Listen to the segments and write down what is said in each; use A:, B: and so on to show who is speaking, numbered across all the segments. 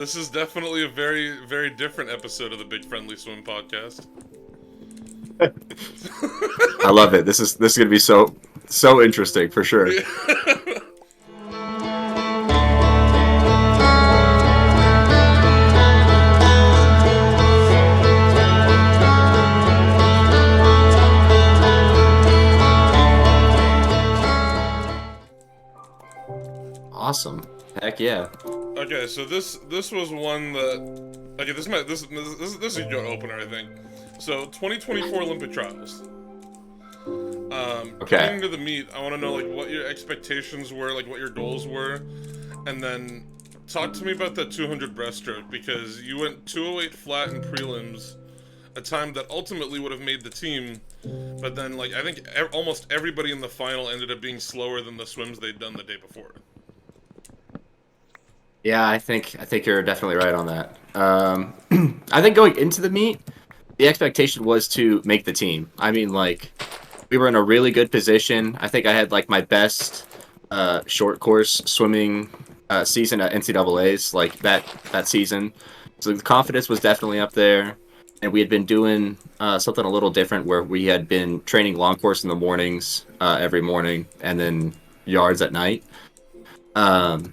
A: This is definitely a very, very different episode of the Big Friendly Swim podcast.
B: I love it. This is gonna be so interesting for sure.
A: Yeah.
B: Awesome. Heck yeah.
A: Okay, so this was one that okay, this is a good opener, I think. So 2024 Olympic trials. Coming
B: Okay.
A: into the meet, I want to know like what your expectations were, like what your goals were, and then talk to me about that 200 breaststroke because you went 208 flat in prelims, a time that ultimately would have made the team, but then like I think almost everybody in the final ended up being slower than the swims they'd done the day before.
B: Yeah, I think you're definitely right on that. I think going into the meet, the expectation was to make the team. I mean, like we were in a really good position. I think I had like my best short course swimming season at NCAA's like that season. So the confidence was definitely up there, and we had been doing something a little different where we had been training long course in the mornings every morning, and then yards at night. Um,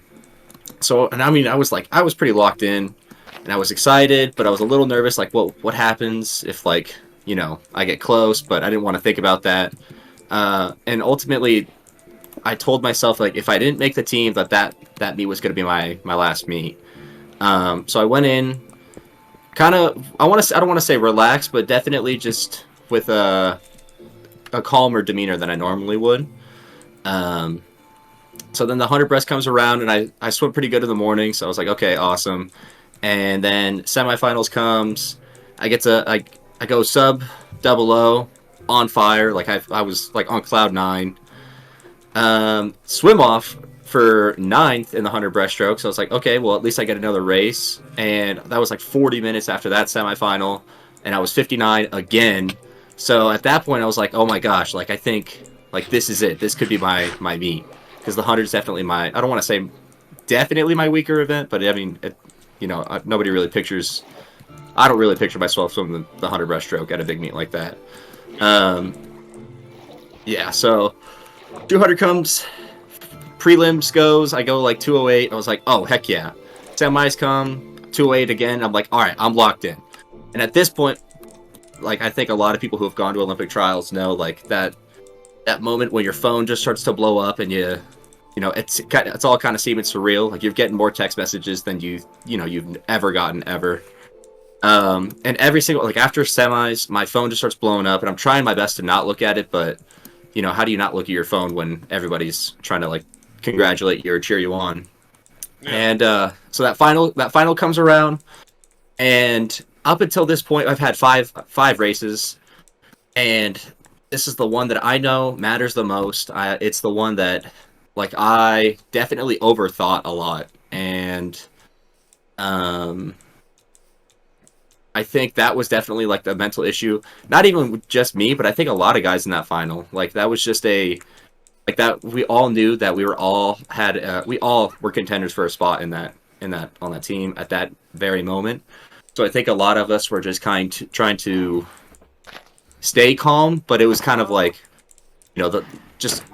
B: so, and I mean, I was pretty locked in, and I was excited, but I was a little nervous. Like, what happens if like I get close? But I didn't want to think about that. And ultimately, I told myself like if I didn't make the team, that meet was going to be my last meet. So I went in kind of I don't want to say relaxed, but definitely just with a calmer demeanor than I normally would. Um, so then the 100 breast comes around, and I swim pretty good in the morning. So I was like, okay, awesome. And then semifinals comes. I go sub double O on fire. Like I was like on cloud nine. Swim off for ninth in the 100 breaststroke. So I was like, okay, well, at least I get another race. And that was like 40 minutes after that semifinal. And I was 59 again. So at that point, I was like, oh my gosh, like I think like this is it. This could be my meet. Because the 100 is definitely I don't want to say definitely my weaker event, but I mean, nobody really pictures, I don't really picture myself swimming the 100 breaststroke at a big meet like that.
A: Yeah.
B: Um, yeah, so 200 comes, prelims goes, I go like 208. I was like, oh, heck yeah. Semis come, 208 again. I'm like, all right, I'm locked in. And at this point, like, I think a lot of people who have gone to Olympic trials know, like, that moment when your phone just starts to blow up and it's all kind of seeming surreal. Like, you're getting more text messages than you've ever gotten ever. And every single, like, after semis, my phone just starts blowing up, and I'm trying my best to not look at it, but how do you not look at your phone when everybody's trying to like congratulate you or cheer you on?
A: Yeah.
B: And so that final comes around, and up until this point, I've had five races, and this is the one that I know matters the most. It's the one that like I definitely overthought a lot, and um, I think that was definitely like the mental issue. Not even just me, but I think a lot of guys in that final. Like that was just like that. We all knew that we all were contenders for a spot in that on that team at that very moment. So I think a lot of us were just trying to stay calm, but it was kind of like the just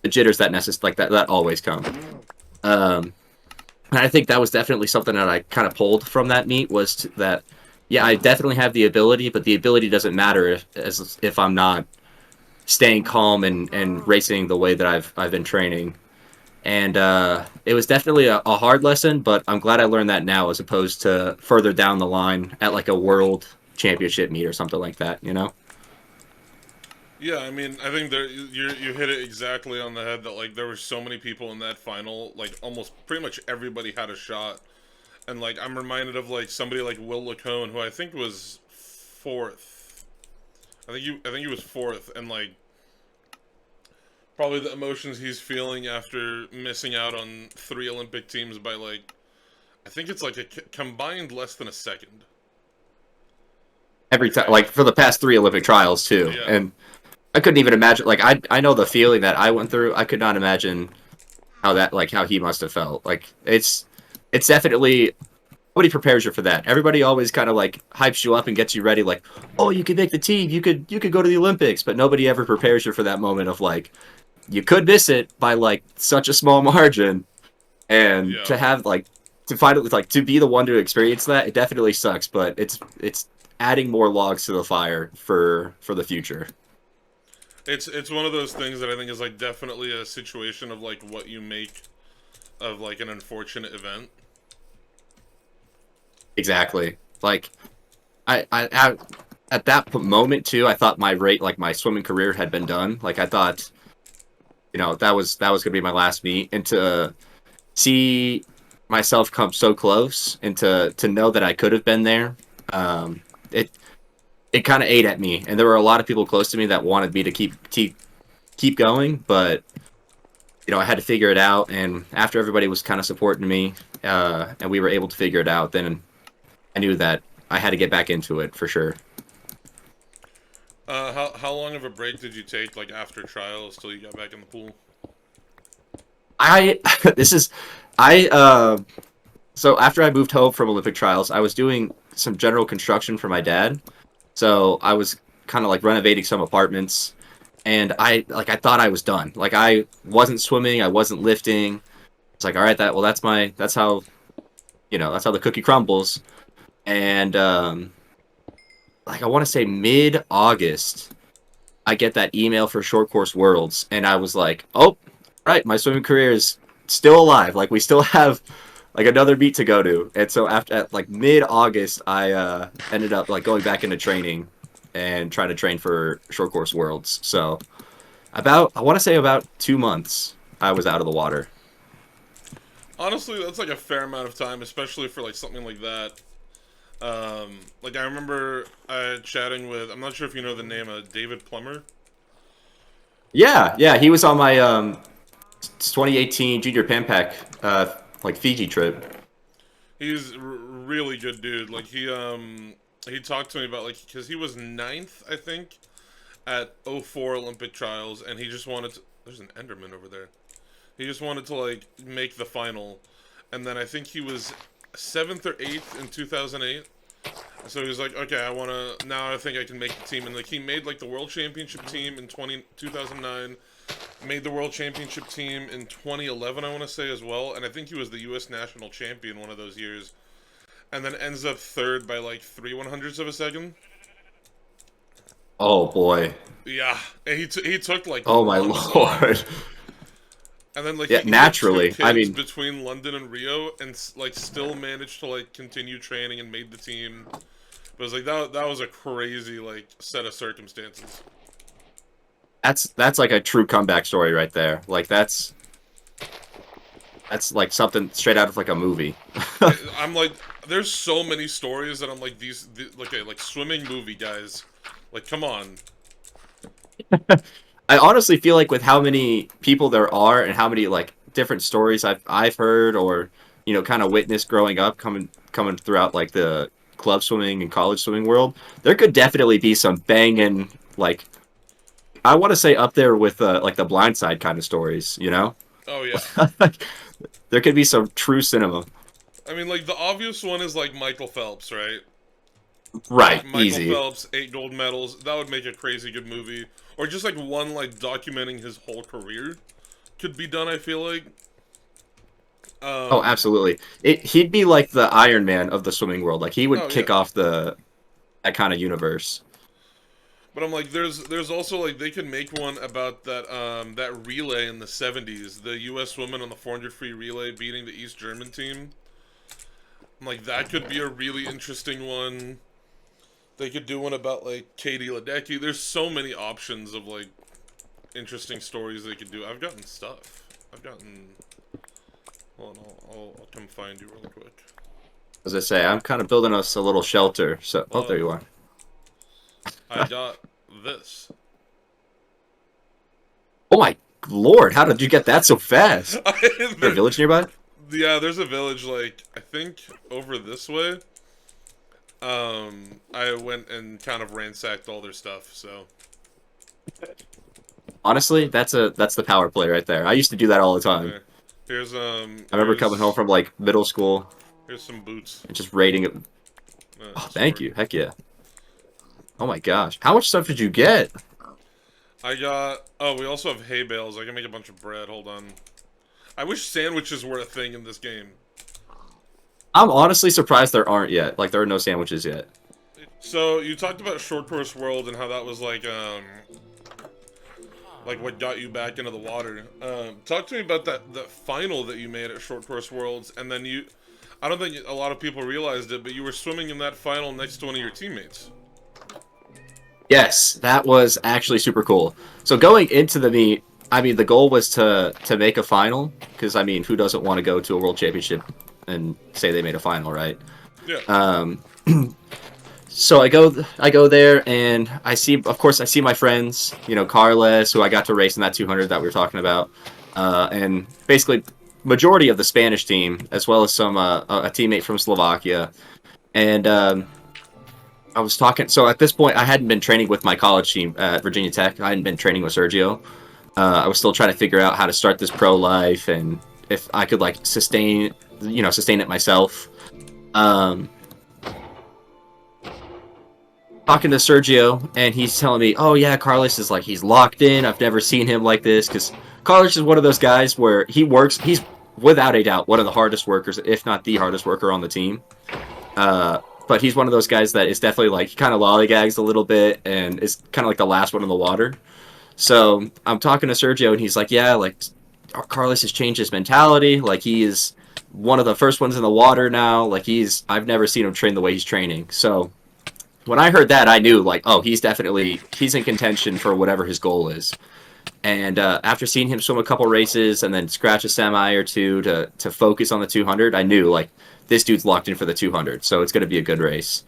B: the jitters that always come. Um, and I think that was definitely something that I kind of pulled from that meet that yeah, I definitely have the ability, but the ability doesn't matter if I'm not staying calm and racing the way that I've been training. And it was definitely a hard lesson, but I'm glad I learned that now as opposed to further down the line at like a world championship meet or something like that.
A: Yeah, I mean, I think you hit it exactly on the head that like there were so many people in that final, like almost pretty much everybody had a shot, and like I'm reminded of like somebody like Will Lacone who I think was fourth. I think he was fourth, and like probably the emotions he's feeling after missing out on three Olympic teams by like I think it's like a combined less than a second.
B: Every time, like for the past three Olympic trials too,
A: Yeah.
B: and I couldn't even imagine. Like I know the feeling that I went through. I could not imagine how he must have felt. Like it's definitely nobody prepares you for that. Everybody always kind of like hypes you up and gets you ready, like, oh, you could make the team, you could go to the Olympics, but nobody ever prepares you for that moment of like, you could miss it by like such a small margin, and
A: Yeah.
B: to have like to find it with like to be the one to experience that, it definitely sucks, but it's adding more logs to the fire for the future.
A: It's one of those things that I think is like definitely a situation of like what you make of like an unfortunate event.
B: Exactly. Like at that moment too, I thought my rate, like my swimming career, had been done. Like I thought, that was gonna be my last meet, and to see myself come so close, and to know that I could have been there, um, it it kind of ate at me. And there were a lot of people close to me that wanted me to keep going, but I had to figure it out. And after everybody was kind of supporting me, and we were able to figure it out, then I knew that I had to get back into it for sure.
A: How long of a break did you take like after trials till you got back in the pool?
B: I this is I So after I moved home from Olympic trials, I was doing some general construction for my dad. So I was kind of like renovating some apartments, and I thought I was done. Like I wasn't swimming, I wasn't lifting. It's like, all right, that's how the cookie crumbles. And like I want to say mid August, I get that email for Short Course Worlds, and I was like, oh, right, my swimming career is still alive. Like we still have like another meet to go to. And so after at like mid August, I ended up like going back into training and trying to train for Short Course Worlds. So I want to say about 2 months I was out of the water.
A: Honestly, that's like a fair amount of time, especially for like something like that. Like I remember chatting with, I'm not sure if you know the name, David Plummer.
B: Yeah, yeah, he was on my 2018 Junior Pan Pac like Fiji trip.
A: He's really good dude. Like he talked to me about like because he was ninth, I think, at '04 Olympic trials, and he just wanted to. There's an Enderman over there. He just wanted to like make the final, and then I think he was seventh or eighth in 2008. So he was like, okay, I wanna now. I think I can make the team, and like he made like the world championship team in 2009, made the world championship team in 2011, I want to say as well, and I think he was the U.S. national champion one of those years, and then ends up third by like 3/100ths of a second.
B: Oh boy.
A: Yeah, and he took like
B: Oh my
A: months off.
B: lord.
A: And then like
B: Yeah,
A: he had two
B: naturally. I
A: kids
B: mean,
A: between London and Rio, and like still managed to like continue training and made the team. But it was like that was a crazy like set of circumstances.
B: that's like a true comeback story right there. Like that's like something straight out of like a movie.
A: I'm like, there's so many stories that I'm like like swimming movie guys, like come on.
B: I honestly feel like with how many people there are and how many like different stories I've heard, or kind of witnessed growing up, coming throughout like the club swimming and college swimming world, there could definitely be some banging, like I want to say up there with like the Blind Side kind of stories,
A: Oh yeah,
B: Like, there could be some true cinema.
A: I mean like the obvious one is like Michael Phelps, right? Like
B: Right,
A: Michael
B: easy.
A: Phelps, 8 gold medals. That would make a crazy good movie. Or just like one like documenting his whole career could be done. I feel like.
B: Oh,
A: Um.
B: absolutely. He'd be like the Iron Man of the swimming world. Like he would
A: Oh yeah.
B: kick off the that kind of universe.
A: But I'm like, there's also like they could make one about that relay in the '70s, the U.S. women on the 400 free relay beating the East German team. I'm like that could be a really interesting one. They could do one about like Katie Ledecky. There's so many options of like interesting stories they could do. I've gotten stuff. I've gotten. Hold on, I'll come find you real quick.
B: As I say, I'm kind of building us a little shelter. So, oh, there
A: Uh,
B: you are.
A: I got this.
B: Oh my lord, how did you get that so fast? Is there a village nearby?
A: Yeah, there's a village like I think over this way. I went and kind of ransacked all their stuff. So
B: Honestly, that's the power play right there. I used to do that all the time.
A: okay, here's
B: I remember coming home from like middle school.
A: Here's some boots.
B: and just rating it. Oh, thank
A: Sword.
B: you. Heck yeah. Oh my gosh. How much stuff did you get?
A: I got. Oh, we also have hay bales. I can make a bunch of bread. Hold on. I wish sandwiches were a thing in this game.
B: I'm honestly surprised there aren't yet. Like, there are no sandwiches yet.
A: So you talked about Short Course World and how that was like what got you back into the water. Talk to me about that final that you made at Short Course Worlds, and then you. I don't think a lot of people realized it, but you were swimming in that final next to one of your teammates.
B: Yes, that was actually super cool. So going into the meet, I mean, the goal was to make a final, because I mean, who doesn't want to go to a world championship and say they made a final, right?
A: Yeah.
B: So I go there and I see, of course, I see my friends, you know, Carles, who I got to race in that 200 that we were talking about, and basically majority of the Spanish team, as well as some a teammate from Slovakia, and I was talking. So at this point, I hadn't been training with my college team at Virginia Tech. I hadn't been training with Sergio. I was still trying to figure out how to start this pro life and if I could like sustain it myself. Um, Talking to Sergio, and he's telling me, "Oh yeah, Carlos is like he's locked in. I've never seen him like this because Carlos is one of those guys where he works. He's without a doubt one of the hardest workers, if not the hardest worker on the team. But he's one of those guys that is definitely like he kind of lollygags a little bit and is kind of like the last one in the water. So I'm talking to Sergio, and he's like, "Yeah, like Carlos has changed his mentality. Like he is one of the first ones in the water now. Like I've never seen him train the way he's training." So when I heard that, I knew like, oh, he's in contention for whatever his goal is. And after seeing him swim a couple races and then scratch a semi or two to focus on the 200, I knew like this dude's locked in for the 200, so it's going to be a good race.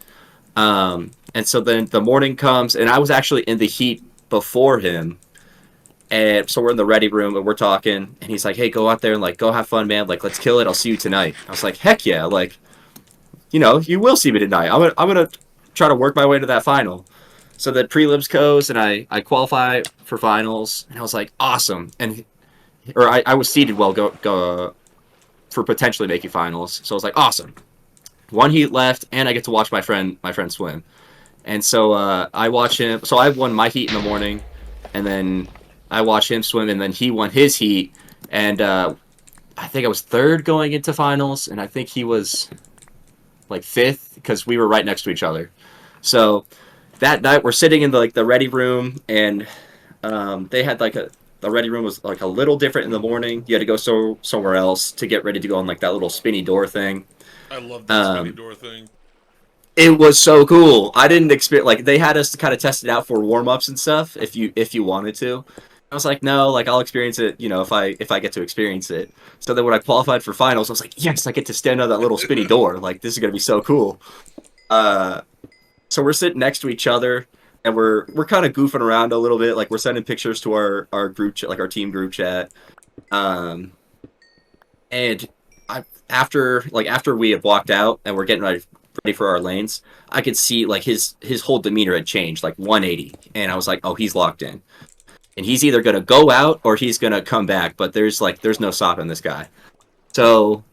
B: And so then the morning comes, and I was actually in the heat before him. And so we're in the ready room and we're talking, and he's like, "Hey, go out there and like go have fun, man. Like let's kill it. I'll see you tonight." I was like, "Heck yeah!" Like, you know, you will see me tonight. I'm gonna try to work my way to that final. So the prelims goes, and I qualify for finals, and I was like, awesome. And or I was seeded well go for potentially making finals. So I was like, awesome. One heat left, and I get to watch my friend swim. And so I watch him. So I won my heat in the morning, and then I watch him swim, and then he won his heat, and I think I was third going into finals, and I think he was like fifth because we were right next to each other. So that night we're sitting in the ready room, and they had like the ready room was like a little different in the morning. You had to go somewhere else to get ready to go on like that little spinny door thing.
A: I love that spinny door thing.
B: It was so cool. I didn't expect like they had us to kind of test it out for warm ups and stuff if you wanted to. I was like, no, like I'll experience it, you know, if I get to experience it. So then when I qualified for finals, I was like, yes, I get to stand on that little spinny door. Like this is gonna be so cool. So we're sitting next to each other, and we're kind of goofing around a little bit. Like we're sending pictures to our group chat, like our team group chat. And after we had walked out and we're getting ready for our lanes, I could see like his whole demeanor had changed like 180, and I was like, oh, he's locked in, and he's either gonna go out or he's gonna come back. But there's no stopping this guy. So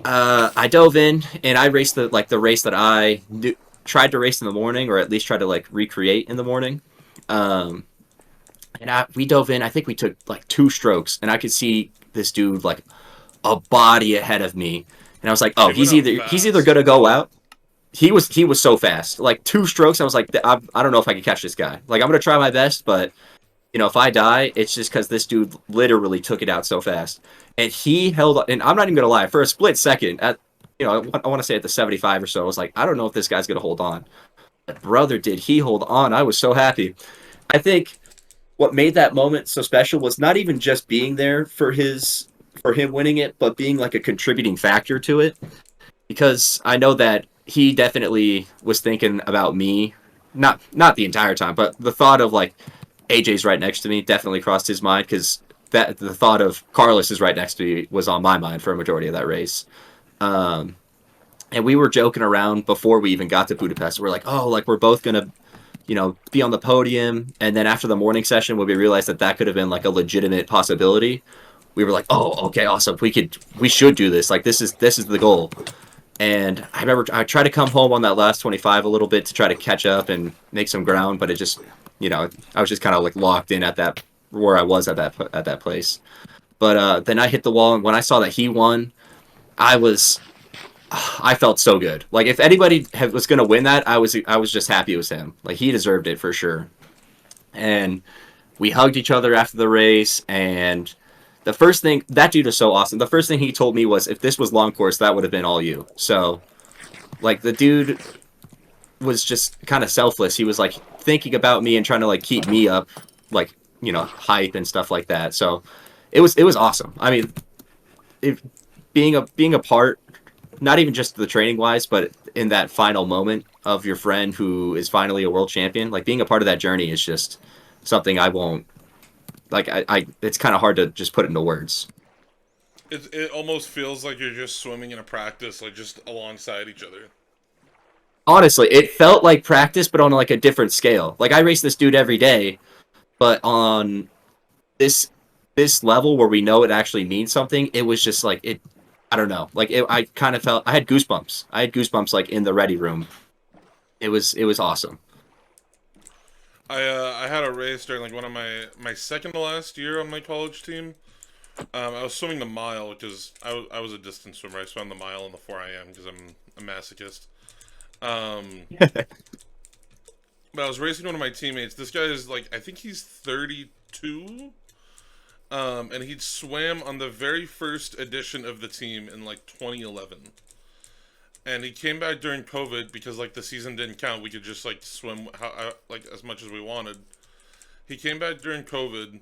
B: I dove in and I raced the race that I tried to race in the morning, or at least tried to like recreate in the morning. We dove in. I think we took like 2 strokes, and I could see this dude like a body ahead of me, and I was like, "Oh, he's either gonna go out." He was so fast. Like 2 strokes, I was like, I don't know if I can catch this guy. Like I'm gonna try my best, but you know, if I die, it's just because this dude literally took it out so fast, and he held. And I'm not even gonna lie, for a split second, I want to say at the 75 or so, I was like, I don't know if this guy's gonna hold on. But brother, did he hold on? I was so happy. I think what made that moment so special was not even just being there for him winning it, but being like a contributing factor to it. Because I know that he definitely was thinking about me, not the entire time, but the thought of like AJ's right next to me definitely crossed his mind, because that the thought of Carlos is right next to me was on my mind for a majority of that race. And we were joking around before we even got to Budapest. We're like, oh, like we're both gonna, you know, be on the podium. And then after the morning session, when we realized that could have been like a legitimate possibility, we were like, oh, okay, awesome. We should do this. Like this is the goal. And I remember I tried to come home on that last 25 a little bit to try to catch up and make some ground, but it just, I was just kind of like locked in at that where I was at that place. But then I hit the wall, and when I saw that he won, I was I felt so good. Like if anybody was going to win that, I was just happy it was him. Like he deserved it for sure. And we hugged each other after the race, and the first thing that dude is so awesome. The first thing he told me was, if this was long course, that would have been all you. So, like the dude was just kind of selfless. He was like thinking about me and trying to like keep me up, like hype and stuff like that. So, it was awesome. I mean, if being a part, not even just the training wise, but in that final moment of your friend who is finally a world champion, like being a part of that journey is just something I won't like. I it's kind of hard to just put into words.
A: It almost feels like you're just swimming in a practice, like just alongside each other.
B: Honestly, it felt like practice, but on like a different scale. Like I race this dude every day, but on this this level where we know it actually means something, it was just like it. I don't know. Like I kind of felt I had goosebumps. I had goosebumps like in the ready room. It was awesome.
A: I had a race during like one of my second to last year on my college team. I was swimming the mile because I was a distance swimmer. I swam the mile in the 4 a.m. because I'm a masochist. Um, but I was racing one of my teammates. This guy is like, I think he's 32. And he'd swam on the very first edition of the team in like 2011. And he came back during COVID because like the season didn't count. We could just like swim like as much as we wanted. He came back during COVID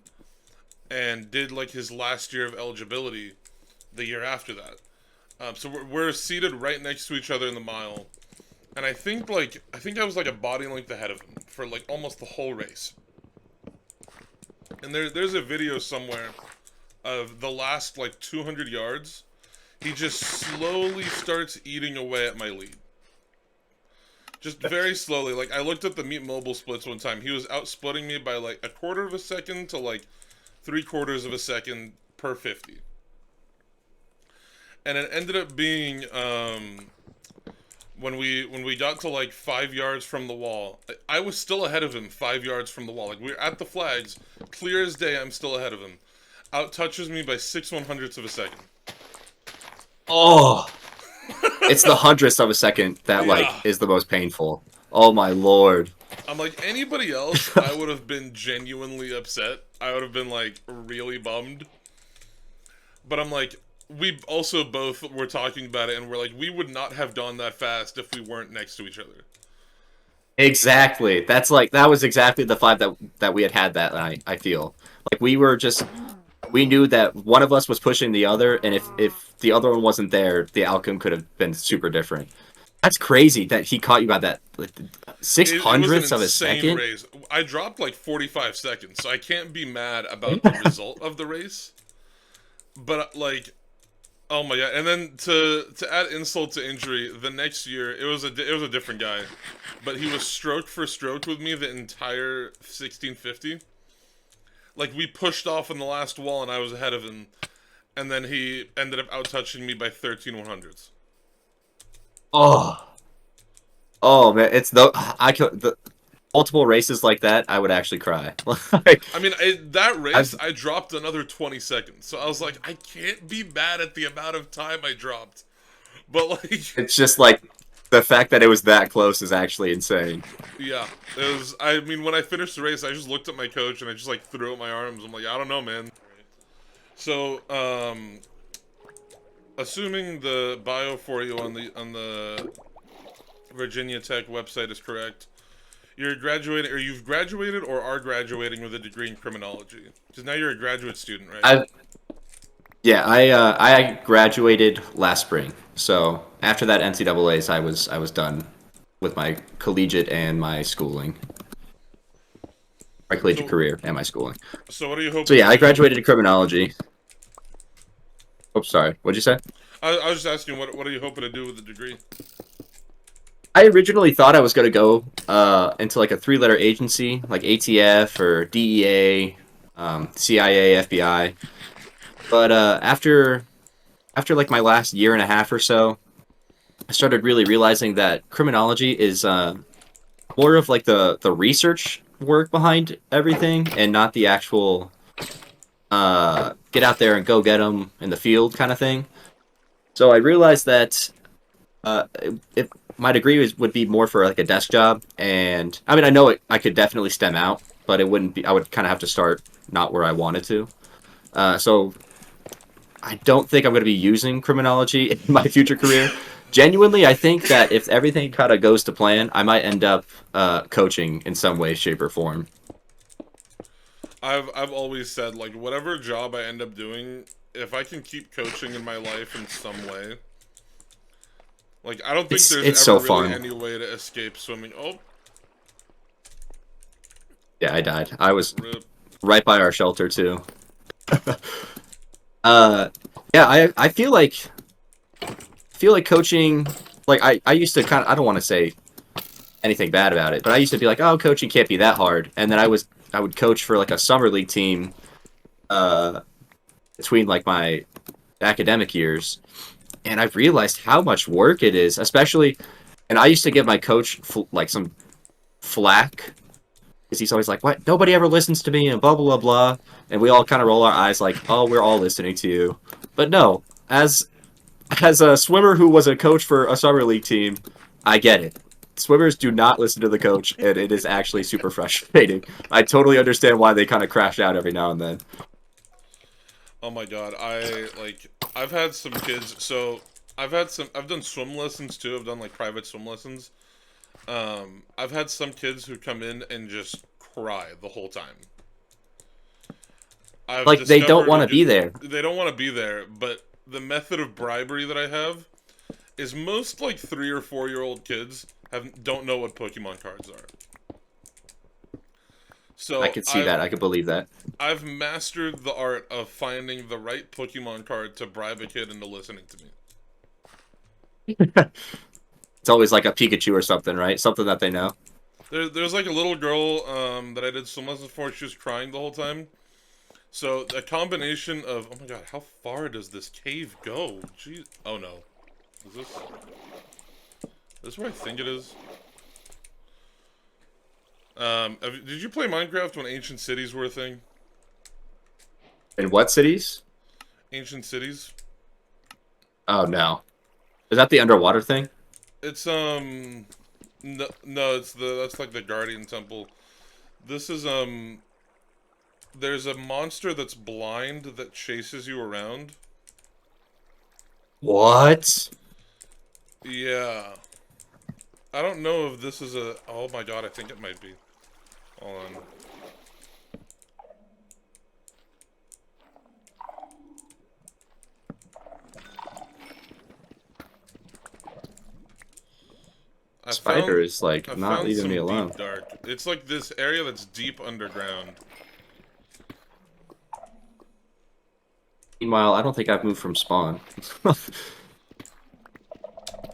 A: and did like his last year of eligibility the year after that. So we're seated right next to each other in the mile, and I think I was like a body length ahead of him for like almost the whole race. And there's a video somewhere of the last like 200 yards. He just slowly starts eating away at my lead. Just very slowly. Like I looked at the meet mobile splits one time. He was outsplitting me by like a quarter of a second to like 3/4 of a second per 50. And it ended up being when we got to like 5 yards from the wall, I was still ahead of him 5 yards from the wall. Like we're at the flags, clear as day. I'm still ahead of him. Out touches me by 6/100ths of a second.
B: Oh, it's the hundredths of a second that like
A: Yeah,
B: is the most painful. Oh my lord.
A: I'm like anybody else. I would have been genuinely upset. I would have been like really bummed. But I'm like, we also both were talking about it, and we're like, we would not have done that fast if we weren't next to each other.
B: Exactly. That's like that was exactly the vibe that we had that night. I feel like we knew that one of us was pushing the other, and if the other one wasn't there, the outcome could have been super different. That's crazy that he caught you by that like, six
A: It was an
B: hundredths of a
A: insane
B: second.
A: race. I dropped like 45 seconds, so I can't be mad about the result of the race. But like, oh my god! And then to add insult to injury, the next year it was a different guy, but he was stroke for stroke with me the entire 1650. Like we pushed off in the last wall, and I was ahead of him, and then he ended up out touching me by 13/100ths.
B: Oh, oh man, it's the multiple races like that. I would actually cry. Like,
A: I mean, that race,
B: I've
A: I dropped another 20 seconds. So I was like, I can't be mad at the amount of time I dropped. But, like,
B: it's just like the fact that it was that close is actually insane.
A: yeah. It was, I mean, when I finished the race, I just looked at my coach and I just, like, threw up my arms. I'm like, I don't know, man. So, assuming the bio for you on the Virginia Tech website is correct, you're graduating, or you've graduated or are graduating with a degree in criminology. Because now you're a graduate student, right?
B: I Yeah, I graduated last spring. So after that NCAA's, I was done with my collegiate and my schooling, my collegiate
A: So,
B: career and my schooling.
A: so what are you
B: So
A: hoping to
B: yeah, I
A: do?
B: graduated in criminology. Oh, sorry. What'd you say?
A: I was just asking, what are you hoping to do with the degree?
B: I originally thought I was gonna go into like a three-letter agency, like ATF or DEA, CIA, FBI. But after like my last year and a half or so, I started really realizing that criminology is more of like the research work behind everything, and not the actual get out there and go get them in the field kind of thing. So I realized that if my degree would be more for like a desk job, and I mean I know I could definitely stem out, but it wouldn't be. I would kind of have to start not where I wanted to. So I don't think I'm going to be using criminology in my future career. Genuinely, I think that if everything kind of goes to plan, I might end up coaching in some way, shape, or form.
A: I've always said like whatever job I end up doing, if I can keep coaching in my life in some way, like I don't think there's
B: It's
A: ever
B: so
A: really
B: fun.
A: any way to escape swimming. Oh,
B: Yeah, I died. I was
A: rip.
B: right by our shelter too. Uh, yeah, I feel like coaching. Like I used to kind of. I don't want to say anything bad about it, but I used to be like, oh, coaching can't be that hard. And then I would coach for like a summer league team uh, between like my academic years, and I've realized how much work it is, especially. And I used to give my coach like some flack because he's always like, "What? Nobody ever listens to me," and blah blah blah blah. And we all kind of roll our eyes like, "Oh, we're all listening to you." But no, as a swimmer who was a coach for a summer league team, I get it. Swimmers do not listen to the coach, and it is actually super frustrating. I totally understand why they kind of crash out every now and then.
A: Oh my god, I've had some kids. So I've done swim lessons too. I've done like private swim lessons. I've had some kids who come in and just cry the whole time. I've
B: Like they don't want to
A: discovered
B: be there.
A: they don't want to be there, but the method of bribery that I have is most like 3 or 4 year old kids have don't know what Pokemon cards are.
B: I
A: So
B: could see that. I could believe that.
A: I've mastered the art of finding the right Pokemon card to bribe a kid into listening to me.
B: It's always like a Pikachu or something, right? Something that they know.
A: There's like a little girl that I did swim lessons for. She was crying the whole time. So a combination of oh my god, how far does this cave go? Jeez. Oh no, is this where I think it is? Did you play Minecraft when ancient cities were a thing?
B: In what cities?
A: Ancient cities.
B: Oh no. Is that the underwater thing?
A: It's no, no, it's the that's like the Guardian Temple. This is there's a monster that's blind that chases you around.
B: What?
A: Yeah. I don't know if this is a oh my god, I think it might be. Hold on.
B: Spider is like
A: I
B: not
A: found
B: leaving me
A: some
B: alone.
A: deep dark. It's like this area that's deep underground.
B: Meanwhile, I don't think I've moved from spawn.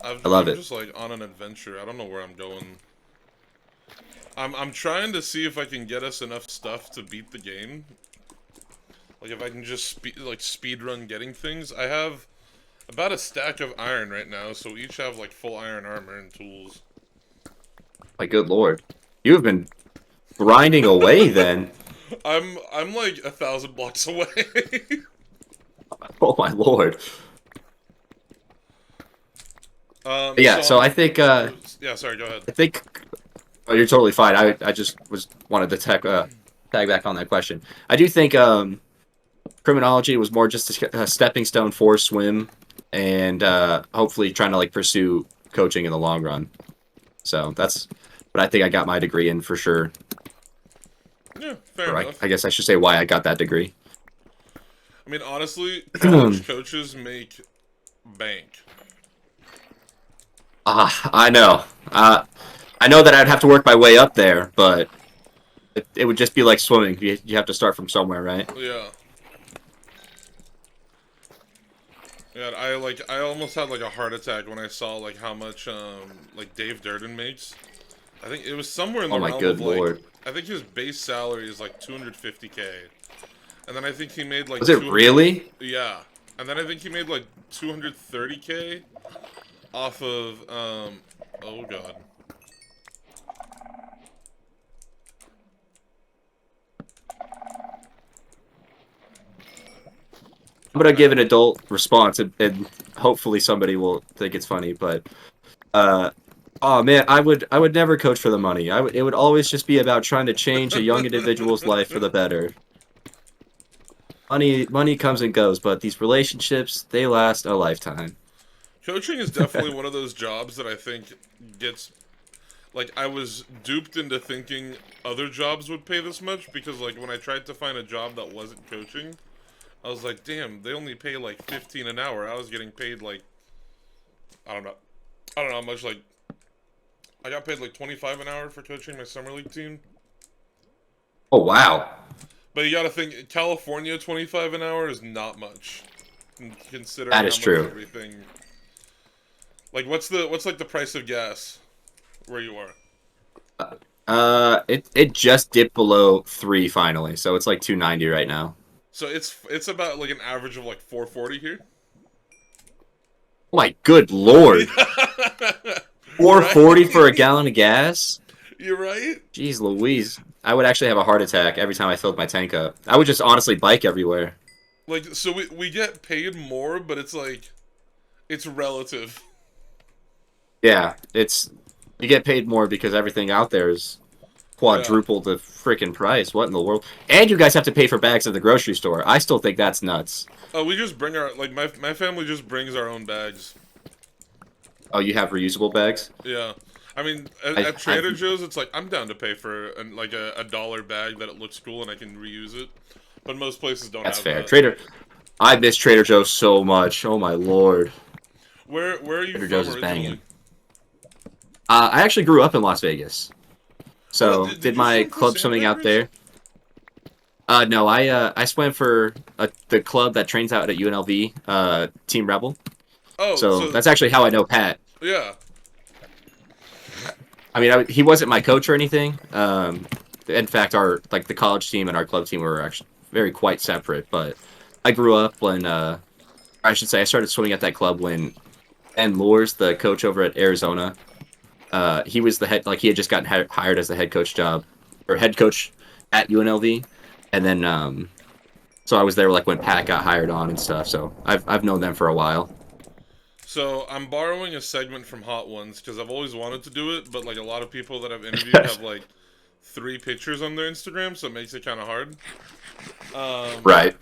B: I love
A: I'm
B: it.
A: just like on an adventure. I don't know where I'm going. I'm trying to see if I can get us enough stuff to beat the game. Like if I can just speed run getting things. I have about a stack of iron right now, so we each have like full iron armor and tools.
B: My good lord. You have been grinding away then.
A: I'm like 1,000 blocks away.
B: Oh my lord. Yeah,
A: So
B: so I think
A: yeah, sorry, go ahead.
B: I think oh, you're totally fine. I just was wanted to tag back on that question. I do think criminology was more just a stepping stone for swim, and hopefully trying to like pursue coaching in the long run. So that's what I think I got my degree in for sure.
A: Yeah, fair
B: Or
A: enough.
B: I guess I should say why I got that degree.
A: I mean, honestly, college coaches make bank.
B: I know. I know that I'd have to work my way up there, but it would just be like swimming. You have to start from somewhere, right?
A: Yeah. Yeah, I almost had like a heart attack when I saw like how much like Dave Durden makes. I think it was somewhere in
B: Oh
A: the
B: my
A: realm of
B: good
A: like
B: lord.
A: I think his base salary is like 250K. and then I think he made like
B: Was it
A: 200.
B: really?
A: Yeah, and then I think he made like 230K off of Oh god.
B: I'm gonna give an adult response, and hopefully somebody will think it's funny. But oh man, I would never coach for the money. It would always just be about trying to change a young individual's life for the better. Money comes and goes, but these relationships, they last a lifetime.
A: Coaching is definitely one of those jobs that I think gets like I was duped into thinking other jobs would pay this much because like when I tried to find a job that wasn't coaching, I was like, damn, they only pay like 15 an hour. I was getting paid like I don't know. I don't know how much like I got paid like 25 an hour for coaching my summer league team.
B: Oh wow,
A: But you got to think California 25 an hour is not much considering
B: that
A: how
B: is
A: much
B: true.
A: everything like what's like the price of gas where you are?
B: It just dipped below 3 finally, so it's like 290 right now.
A: So it's about like an average of like 440 here.
B: Oh my good lord,
A: You're
B: 440
A: right.
B: for a gallon of gas?
A: You're right.
B: Jeez Louise. I would actually have a heart attack every time I filled my tank up. I would just honestly bike everywhere.
A: Like so we get paid more, but it's like it's relative.
B: Yeah, it's you get paid more because everything out there is
A: Yeah.
B: quadruple the freaking price. What in the world? And you guys have to pay for bags at the grocery store. I still think that's nuts.
A: Oh, we just bring our like my family just brings our own bags.
B: Oh, you have reusable bags?
A: Yeah. I mean,
B: I,
A: at Trader
B: I've
A: Joe's, it's like I'm down to pay for like a dollar bag that it looks cool and I can reuse it. But most places don't
B: That's
A: have
B: fair.
A: that.
B: I miss Trader Joe's so much. Oh my lord,
A: Where are you
B: Trader
A: from
B: Joe's is
A: originally?
B: banging. I actually grew up in Las Vegas,
A: Oh,
B: so
A: did
B: did
A: you
B: my
A: swim for
B: club swimming out
A: Sandpipers?
B: there. No, I swam for the club that trains out at UNLV, Team Rebel.
A: Oh,
B: So
A: so
B: that's actually how I know Pat.
A: yeah.
B: I mean, he wasn't my coach or anything. In fact, our like the college team and our club team were actually very quite separate. But I grew up when, I should say, I started swimming at that club when and Lors, the coach over at Arizona, he was the head. Like he had just gotten hired as the head coach job or head coach at UNLV, and then so I was there like when Pat got hired on and stuff. So I've known them for a while.
A: So I'm borrowing a segment from Hot Ones because I've always wanted to do it, but like a lot of people that I've interviewed have like 3 pictures on their Instagram, so it makes it kind of hard. Um,
B: Right.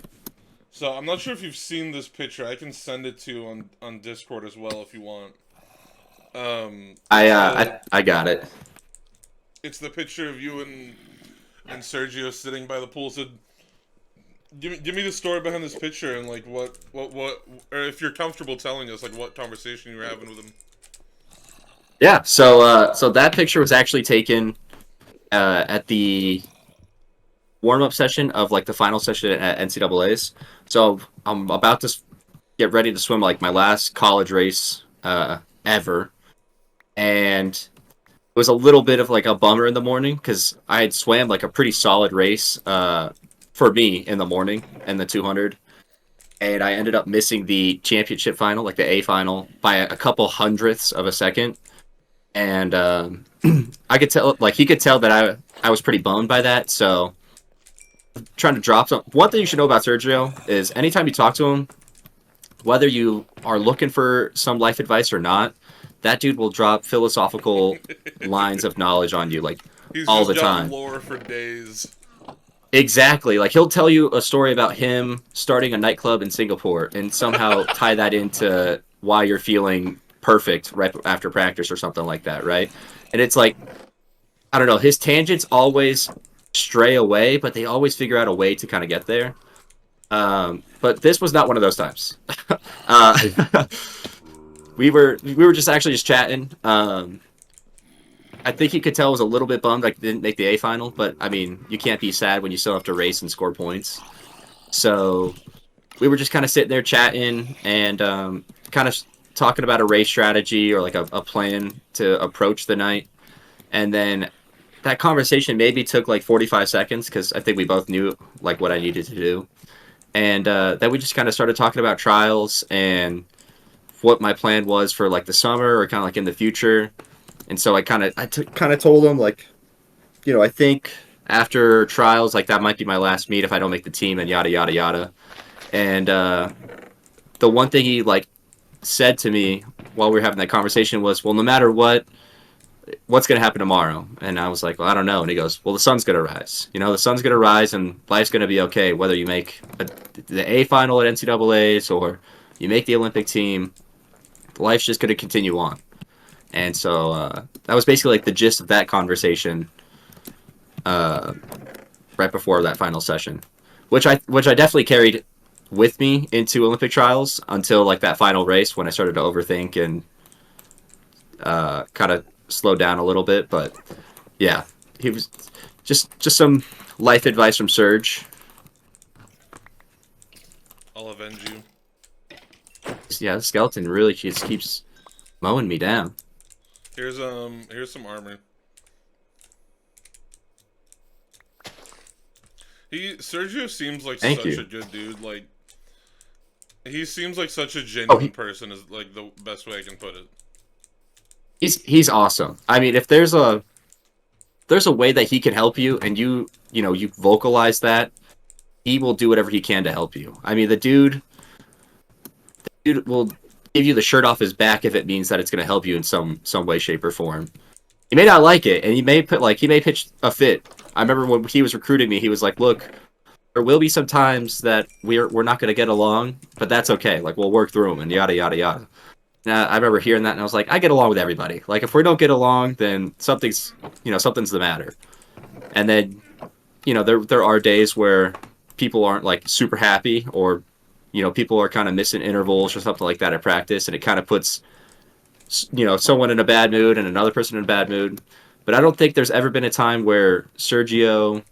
A: so I'm not sure if you've seen this picture. I can send it to you on Discord as well if you want.
B: I
A: It's
B: uh
A: the
B: I got it.
A: it's the picture of you and Sergio sitting by the pool. So give me the story behind this picture and like what or if you're comfortable telling us like what conversation you were having with him.
B: Yeah. So that picture was actually taken at the warm up session of like the final session at NCAA's. So I'm about to get ready to swim like my last college race ever, and it was a little bit of like a bummer in the morning because I had swam like a pretty solid race for me in the morning in the 200, and I ended up missing the championship final, like the A final, by a couple hundredths of a second. And I could tell, like he could tell that I was pretty bummed by that. So trying to drop some. One thing you should know about Sergio is anytime you talk to him, whether you are looking for some life advice or not, that dude will drop philosophical lines of knowledge on you like
A: He's
B: all
A: just
B: the
A: got
B: time.
A: lore for days.
B: Exactly. Like he'll tell you a story about him starting a nightclub in Singapore and somehow tie that into why you're feeling perfect right after practice or something like that, right? And it's like I don't know, his tangents always stray away, but they always figure out a way to kind of get there. But this was not one of those times. uh, we were just actually just chatting. I think you could tell I was a little bit bummed like didn't make the A final, but I mean you can't be sad when you still have to race and score points. So we were just kind of sitting there chatting and kind of talking about a race strategy or like a plan to approach the night. And then that conversation maybe took like 45 seconds because I think we both knew like what I needed to do, and then we just kind of started talking about trials and what my plan was for like the summer or kind of like in the future. And so I kind of told him like, I think after trials like that might be my last meet if I don't make the team and yada yada yada. And the one thing he like said to me while we were having that conversation was, well, no matter what's going to happen tomorrow? And I was like, well, I don't know. And he goes, well, the sun's going to rise. The sun's going to rise and life's going to be okay, whether you make the A final at NCAAs or you make the Olympic team. Life's just going to continue on. And so that was basically like the gist of that conversation uh, right before that final session, which I definitely carried with me into Olympic trials until like that final race when I started to overthink and kind of slowed down a little bit. But yeah, he was just some life advice from Serge.
A: I'll avenge you.
B: Yeah, the skeleton really just keeps mowing me down.
A: Here's some armor. Sergio seems like
B: Thank
A: such
B: you.
A: a good dude. Like, he seems like such a
B: Oh,
A: genuine person. Is like the best way I can put it.
B: he's awesome. I mean, if there's a way that he can help you and you vocalize that, he will do whatever he can to help you. I mean, the dude will give you the shirt off his back if it means that it's going to help you in some way, shape, or form. He may not like it, and he may pitch a fit. I remember when he was recruiting me, he was like, "Look, there will be some times that we're not going to get along, but that's okay. Like we'll work through them and yada yada yada." Now, I remember hearing that, and I was like, "I get along with everybody. Like if we don't get along, then something's the matter." And then there are days where people aren't like super happy, or people are kind of missing intervals or something like that at practice, and it kind of puts someone in a bad mood and another person in a bad mood. But I don't think there's ever been a time where Sergio,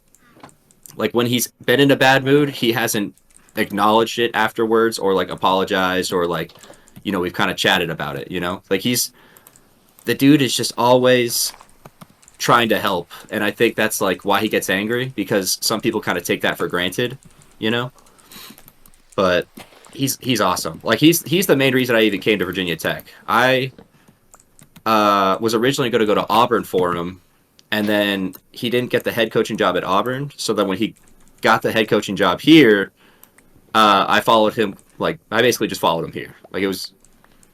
B: like when he's been in a bad mood, he hasn't acknowledged it afterwards or like apologized or like we've kind of chatted about it. Like the dude is just always trying to help, and I think that's like why he gets angry, because some people kind of take that for granted, you know. But he's awesome. Like he's the main reason I even came to Virginia Tech. I was originally going to go to Auburn for him, and then he didn't get the head coaching job at Auburn. So then when he got the head coaching job here, I followed him. Like I basically just followed him here. Like it was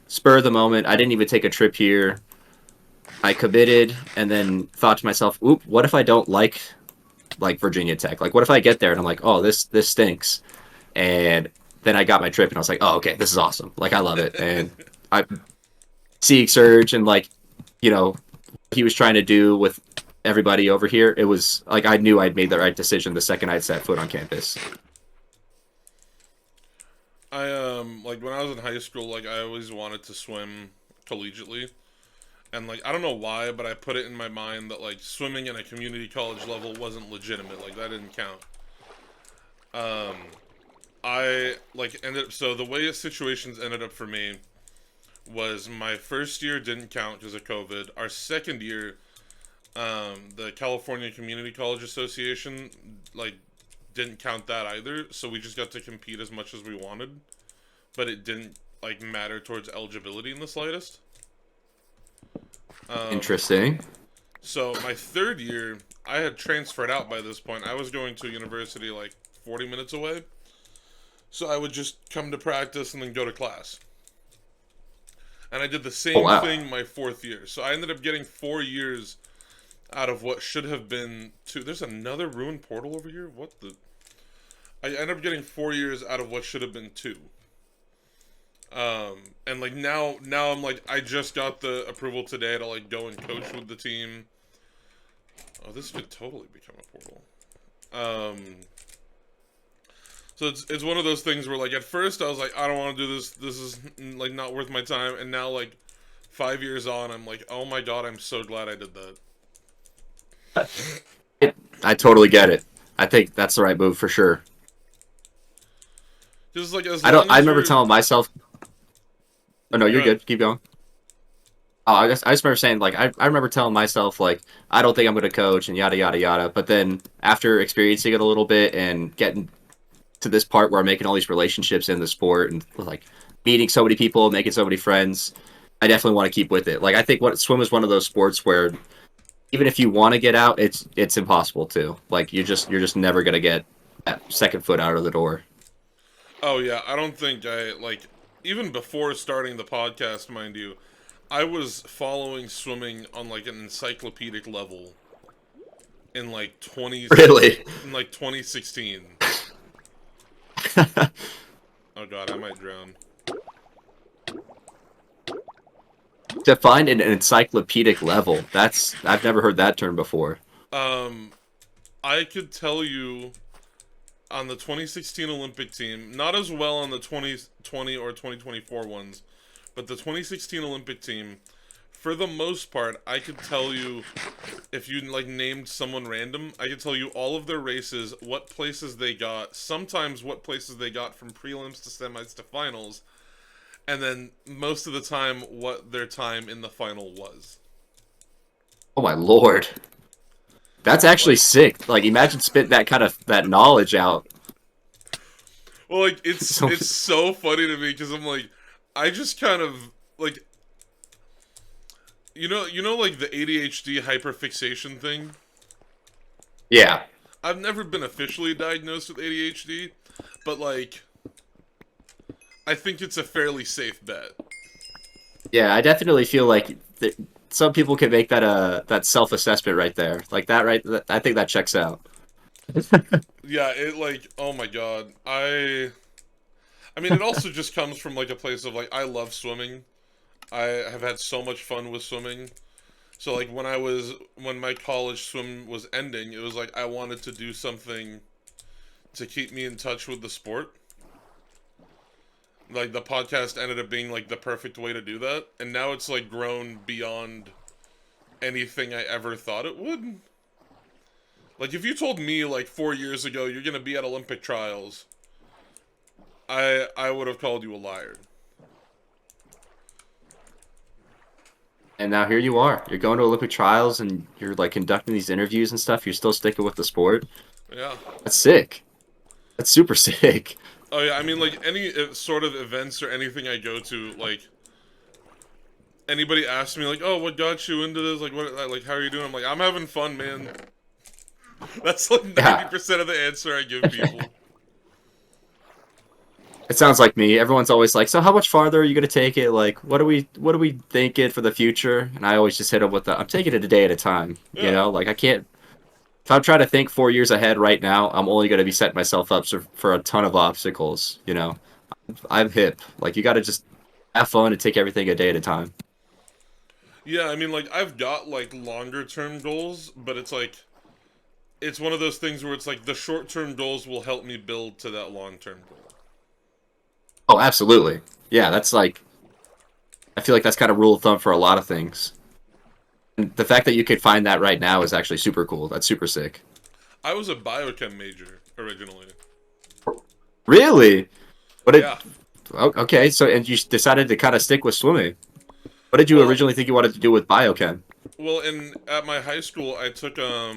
B: spur of the moment. I didn't even take a trip here. I committed, and then thought to myself, "Oop, what if I don't like Virginia Tech? Like, what if I get there and I'm like, oh, this stinks?" And then I got my trip, and I was like, "Oh, okay, this is awesome. Like, I love it." And I seeing Surge and like, what he was trying to do with everybody over here. It was like I knew I'd made the right decision the second I'd set foot on campus.
A: I like when I was in high school, like I always wanted to swim collegiately. And like I don't know why, but I put it in my mind that like swimming at a community college level wasn't legitimate. Like that didn't count. Um I like ended up so the way situations ended up for me was my first year didn't count because of COVID. Our second year, the California Community College Association like didn't count that either, so we just got to compete as much as we wanted, but it didn't like matter towards eligibility in the slightest. Um,
B: Interesting.
A: so my third year, I had transferred out by this point. I was going to a university like 40 minutes away, so I would just come to practice and then go to class. And I did the
B: Oh
A: same
B: wow.
A: thing my fourth year. So I ended up getting 4 years out of what should have been two. There's another ruined portal over here. What the? I ended up getting 4 years out of what should have been two. And like now I'm like I just got the approval today to like go and coach with the team. Oh, this could totally become a portal. Um, so it's one of those things where like at first I was like I don't want to do this. This is like not worth my time. And now like 5 years on, I'm like oh my god, I'm so glad I did that.
B: I totally get it. I think that's the right move for sure.
A: Just like as
B: I don't.
A: long
B: I
A: as
B: remember
A: you're
B: telling myself, "Oh no,
A: go
B: you're
A: ahead.
B: good. Keep going." Oh, I just remember saying like I remember telling myself like I don't think I'm going to coach and yada yada yada. But then after experiencing it a little bit and getting to this part where I'm making all these relationships in the sport and like meeting so many people, making so many friends, I definitely want to keep with it. Like I think what swim is one of those sports where even if you want to get out, it's impossible to. Like you're just never gonna get that second foot out of the door.
A: Oh yeah, I don't think I like even before starting the podcast, mind you, I was following swimming on like an encyclopedic level in like 20
B: Really.
A: in like 2016. Oh god, I might drown.
B: Define an encyclopedic level. That's I've never heard that term before.
A: Um I could tell you on the 2016 Olympic team, not as well on the 2020 or 2024 ones, but the 2016 Olympic team, for the most part, I could tell you if you like named someone random, I could tell you all of their races, what places they got, sometimes what places they got from prelims to semis to finals, and then most of the time what their time in the final was.
B: Oh my lord. That's actually
A: Like,
B: sick. Like imagine spit that kind of that knowledge out.
A: well, like it's
B: So
A: it's so funny to me because I'm like, I just kind of like like the ADHD hyperfixation thing.
B: yeah.
A: I've never been officially diagnosed with ADHD, but like I think it's a fairly safe bet.
B: Yeah, I definitely feel like some people can make that self-assessment right there. Like that right I think that checks out.
A: Yeah, it like oh my god. I mean it also just comes from like a place of like I love swimming. I have had so much fun with swimming. So like when my college swim was ending, it was like I wanted to do something to keep me in touch with the sport. Like the podcast ended up being like the perfect way to do that, and now it's like grown beyond anything I ever thought it would. Like if you told me like 4 years ago you're gonna be at Olympic trials, I would have called you a liar.
B: And now here you are. You're going to Olympic trials and you're like conducting these interviews and stuff. You're still sticking with the sport.
A: Yeah.
B: That's sick. That's super sick.
A: Oh yeah. I mean, like any sort of events or anything I go to, like anybody asks me, like, "Oh, what got you into this? Like, like, how are you doing?" I'm like, "I'm having fun, man." That's like
B: Yeah.
A: 90% of the answer I give people.
B: It sounds like me. Everyone's always like, "So how much farther are you going to take it? Like, what are we thinking for the future?" And I always just hit them with the, "I'm taking it a day at a time." You
A: Yeah.
B: know, like I can't if I'm trying to think 4 years ahead right now, I'm only going to be setting myself up for a ton of obstacles. You know, I'm hip. Like you got to just have fun and take everything a day at a time.
A: Yeah. I mean, like I've got like longer term goals, but it's like it's one of those things where it's like the short term goals will help me build to that long term goal.
B: Oh, absolutely. Yeah, that's like I feel like that's kind of rule of thumb for a lot of things. And the fact that you could find that right now is actually super cool. That's super sick.
A: I was a biochem major originally.
B: Really? What did?
A: Yeah.
B: Okay, so and you decided to kind of stick with swimming. What did you
A: Well,
B: originally think you wanted to do with biochem?
A: in at my high school, I took a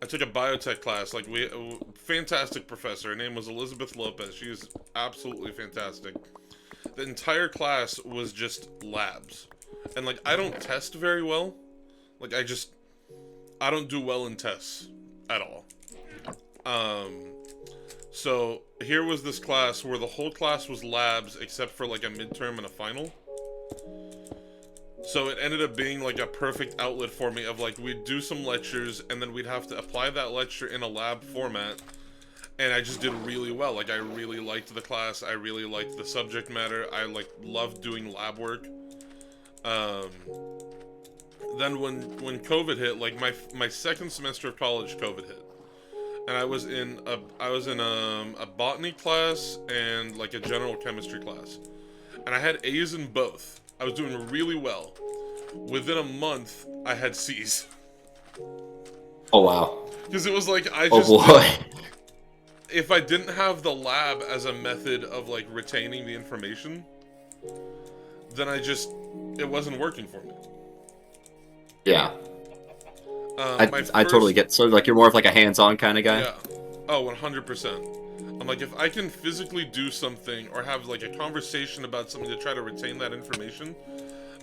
A: biotech class. Like we, a fantastic professor. Her name was Elizabeth Lopez. She is absolutely fantastic. The entire class was just labs, and like I don't test very well. Like I don't do well in tests at all. Um, so here was this class where the whole class was labs except for like a midterm and a final. So it ended up being like a perfect outlet for me of like we'd do some lectures and then we'd have to apply that lecture in a lab format, and I just did really well. Like I really liked the class. I really liked the subject matter. I like loved doing lab work. Um, then when COVID hit, like my second semester of college, COVID hit, and I was in a botany class and like a general chemistry class, and I had A's in both. I was doing really well. Within a month, I had C's.
B: Oh wow.
A: Because it was like
B: Oh boy.
A: if I didn't have the lab as a method of like retaining the information, then it wasn't working for me.
B: Yeah.
A: My
B: I totally
A: first,
B: get, so like you're more of like a hands-on kind of guy.
A: yeah, oh, 100%. I'm like, if I can physically do something or have like a conversation about something to try to retain that information,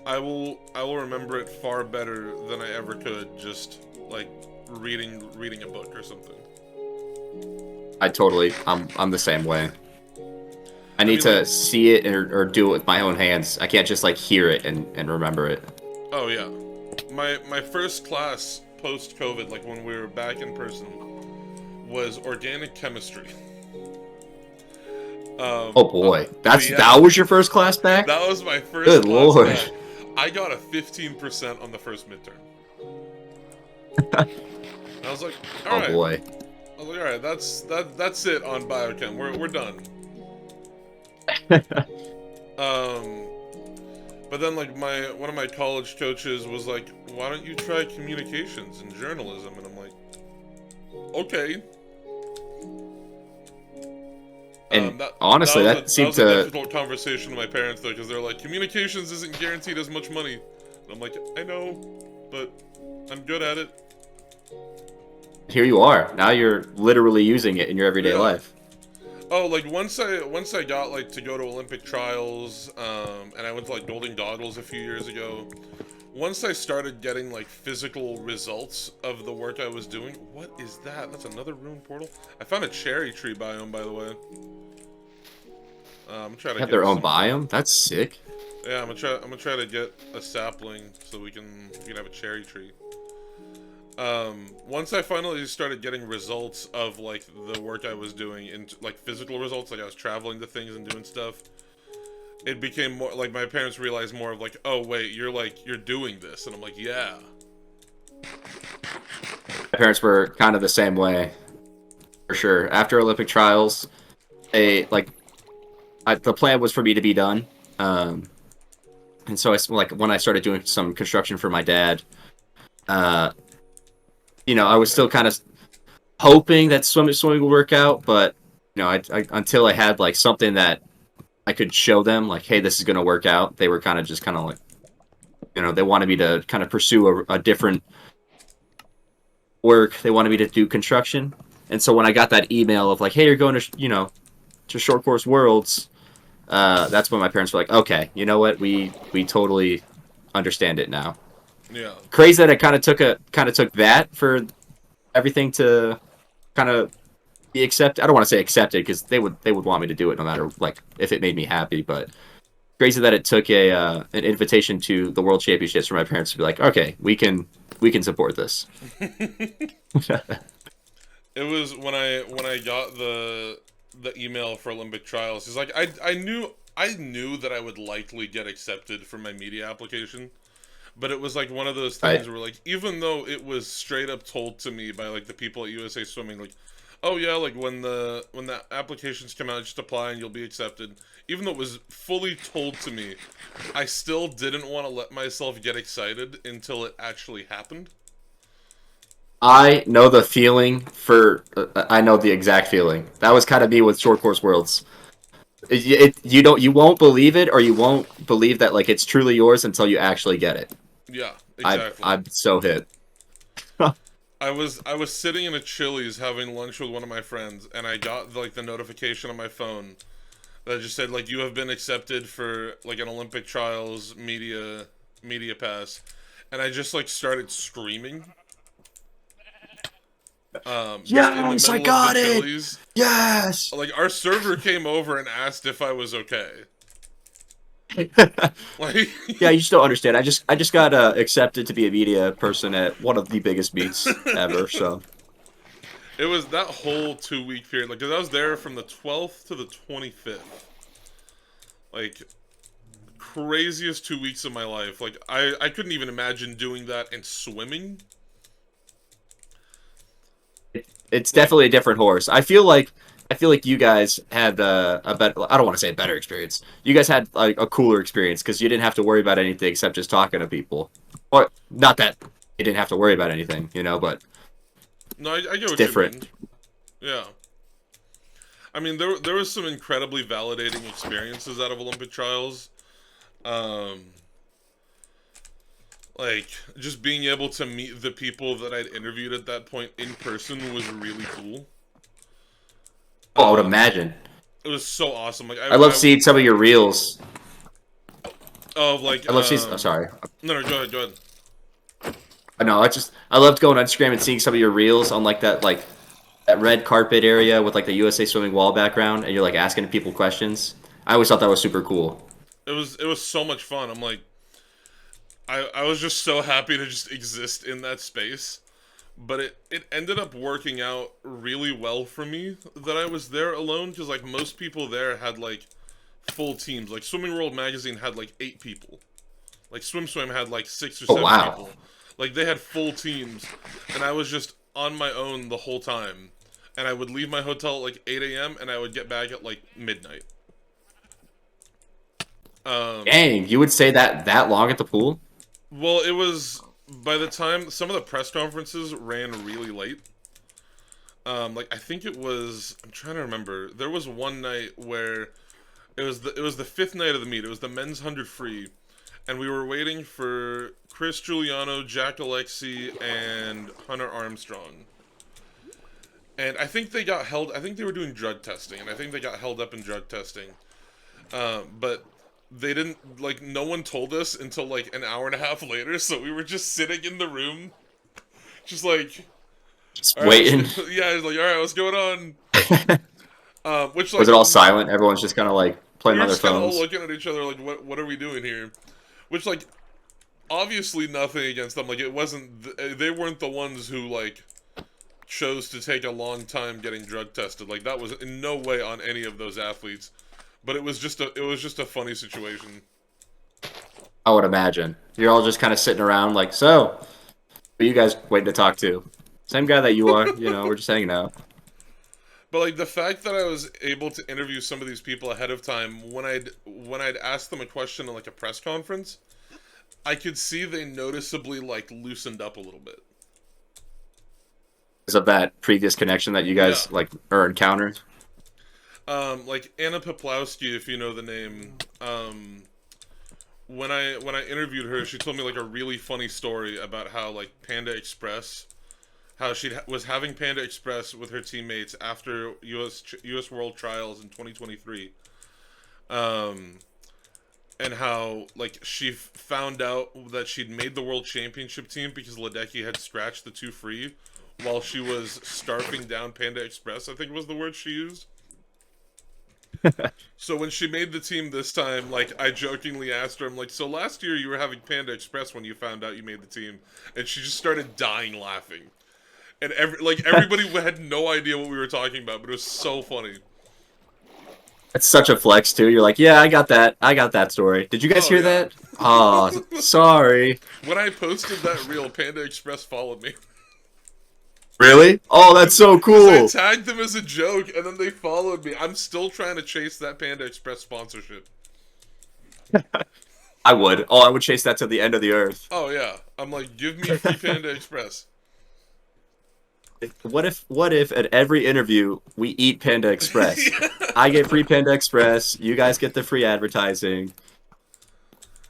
A: I will remember it far better than I ever could just like reading a book or something.
B: I'm the same way. I
A: I
B: need
A: mean, like,
B: to see it or do it with my own hands. I can't just like hear it and remember it.
A: oh yeah, my first class post COVID, like when we were back in person, was organic chemistry.
B: Oh
A: Um, uh,
B: boy,
A: yeah,
B: that was your first class back?
A: that was my first
B: Good
A: class
B: lord.
A: back. I got a 15% on the first midterm. And I was like, all
B: Oh
A: right.
B: boy.
A: I was like, all right, that's it on biochem. We're done. Um, but then like one of my college coaches was like, why don't you try communications and journalism? And I'm like, okay.
B: And
A: That
B: honestly, that
A: that
B: seemed
A: was a
B: to
A: difficult conversation with my parents though, because they're like, communications isn't guaranteed as much money. And I'm like, I know, but I'm good at it.
B: here you are. Now you're literally using it in your everyday
A: Yeah.
B: life.
A: Oh, like once I got like to go to Olympic trials, and I went to like Golden Goggles a few years ago. Once I started getting like physical results of the work I was doing, what is that? That's another ruined portal. I found a cherry tree biome, by the way. I'm trying
B: They
A: to
B: have
A: get
B: their own
A: some.
B: biome. That's sick.
A: Yeah, I'm gonna try to get a sapling so we can have a cherry tree. Once I finally started getting results of like the work I was doing, and like physical results, like I was traveling to things and doing stuff, it became more like my parents realized more of like, oh wait, you're doing this, and I'm like, yeah,
B: My parents were kind of the same way, for sure. After Olympic trials, the plan was for me to be done. Um, and so like when I started doing some construction for my dad, uh, I was still kind of hoping that swimming would work out, but until I had like something that I could show them, like, hey, this is gonna work out, they were kind of like, they wanted me to kind of pursue a different work. They wanted me to do construction, and so when I got that email of like, hey, you're going to to Short Course Worlds, that's when my parents were like, okay, you know what, we totally understand it now.
A: yeah,
B: Crazy that it kind of took that for everything to kind of be accepted. I don't want to say accepted because they would want me to do it no matter like if it made me happy, but crazy that it took a an invitation to the World Championships for my parents to be like, okay, we can support this.
A: it was when I got the email for Olympic trials. He's like, I knew that I would likely get accepted for my media application. But it was like one of those
B: Right.
A: things where like even though it was straight up told to me by like the people at USA Swimming, like, oh yeah, like when the applications come out, just apply and you'll be accepted. Even though it was fully told to me, I still didn't want to let myself get excited until it actually happened.
B: I know the feeling for. I know the exact feeling. That was kind of me with Short Course Worlds. You won't believe it, or you won't believe that like it's truly yours until you actually get it.
A: Yeah,
B: I
A: exactly.
B: I'm so hit.
A: I was sitting in a Chili's having lunch with one of my friends, and I got like the notification on my phone that just said like you have been accepted for like an Olympic trials media pass, and I just like started screaming. Just in the
B: Yes, I
A: middle of the
B: got it.
A: Chili's.
B: Yes.
A: Like our server came over and asked if I was okay. Like
B: Yeah, you still understand. I just got accepted to be a media person at one of the biggest meets ever. So
A: it was that whole 2 week period. Like, cause I was there from the 12th to the 25th. Like craziest 2 weeks of my life. Like I couldn't even imagine doing that and swimming.
B: it's
A: Like
B: definitely a different horse. I feel like you guys had a better. I don't want to say a better experience. You guys had like a cooler experience because you didn't have to worry about anything except just talking to people. Or not that you didn't have to worry about anything, but
A: no, I get
B: it's
A: what you mean.
B: different.
A: Yeah. I mean, there was some incredibly validating experiences out of Olympic trials. Um, like just being able to meet the people that I'd interviewed at that point in person was really cool.
B: Oh, I would
A: Um,
B: imagine.
A: it was so awesome. Like
B: I love seeing some of your reels.
A: of like
B: I love seeing. Oh, sorry.
A: no, no, go ahead, go ahead.
B: I know. I loved going on Instagram and seeing some of your reels on that red carpet area with like the USA Swimming Wall background, and you're like asking people questions. I always thought that was super cool.
A: It was so much fun. I'm like I was just so happy to just exist in that space. But it ended up working out really well for me that I was there alone because like most people there had like full teams. Like Swimming World magazine had like 8 people. Like Swim had like 6 or 7
B: Oh wow.
A: people. Like they had full teams, and I was just on my own the whole time. And I would leave my hotel at like 8 a.m. and I would get back at like midnight.
B: Dang, you would say that long at the pool?
A: Well, it was by the time some of the press conferences ran really late. Like I think it was. I'm trying to remember. There was one night where it was the fifth night of the meet. It was the men's 100 free, and we were waiting for Chris Giuliano, Jack Alexi, and Hunter Armstrong. And I think they got held. I think they were doing drug testing, and I think they got held up in drug testing. But they didn't like. No one told us until like an hour and a half later. So we were just sitting in the room, just like,
B: Just
A: all right,
B: waiting.
A: yeah, I was like, all right, what's going on? Which
B: Was
A: like
B: it all silent? Everyone's just kind of like
A: we
B: playing
A: were
B: on their
A: just kind of all
B: phones.
A: looking at each other like, what are we doing here? Which like obviously nothing against them. Like it wasn't they weren't the ones who like chose to take a long time getting drug tested. Like that was in no way on any of those athletes. But it was just a funny situation.
B: I would imagine you're all just kind of sitting around like, so, who you guys waiting to talk to? Same guy that you are. We're just hanging out.
A: But like the fact that I was able to interview some of these people ahead of time when I'd asked them a question in like a press conference, I could see they noticeably like loosened up a little bit.
B: Because of that previous connection that you
A: Yeah.
B: guys like or encountered.
A: Like Anna Poplawski, if you know the name. When I interviewed her, she told me like a really funny story about how like Panda Express, how she was having Panda Express with her teammates after US World Trials in 2023. Um, and how like she found out that she'd made the World Championship team because Ledecky had scratched the two free while she was starving down Panda Express, I think was the word she used. So when she made the team this time, like I jokingly asked her, I'm like, so last year you were having Panda Express when you found out you made the team, and she just started dying laughing, and everybody had no idea what we were talking about, but it was so funny.
B: It's such a flex too. You're like, yeah, I got that. I got that story. Did you guys
A: Oh
B: hear
A: yeah.
B: that? Oh, sorry.
A: When I posted that reel, Panda Express followed me.
B: Really? Oh, that's so
A: Because I
B: cool.
A: tagged them as a joke, and then they followed me. I'm still trying to chase that Panda Express sponsorship.
B: I would. Oh, I would chase that to the end of the earth.
A: Oh yeah, I'm like, give me free Panda Express.
B: What if at every interview we eat Panda Express?
A: Yeah.
B: I get free Panda Express, you guys get the free advertising.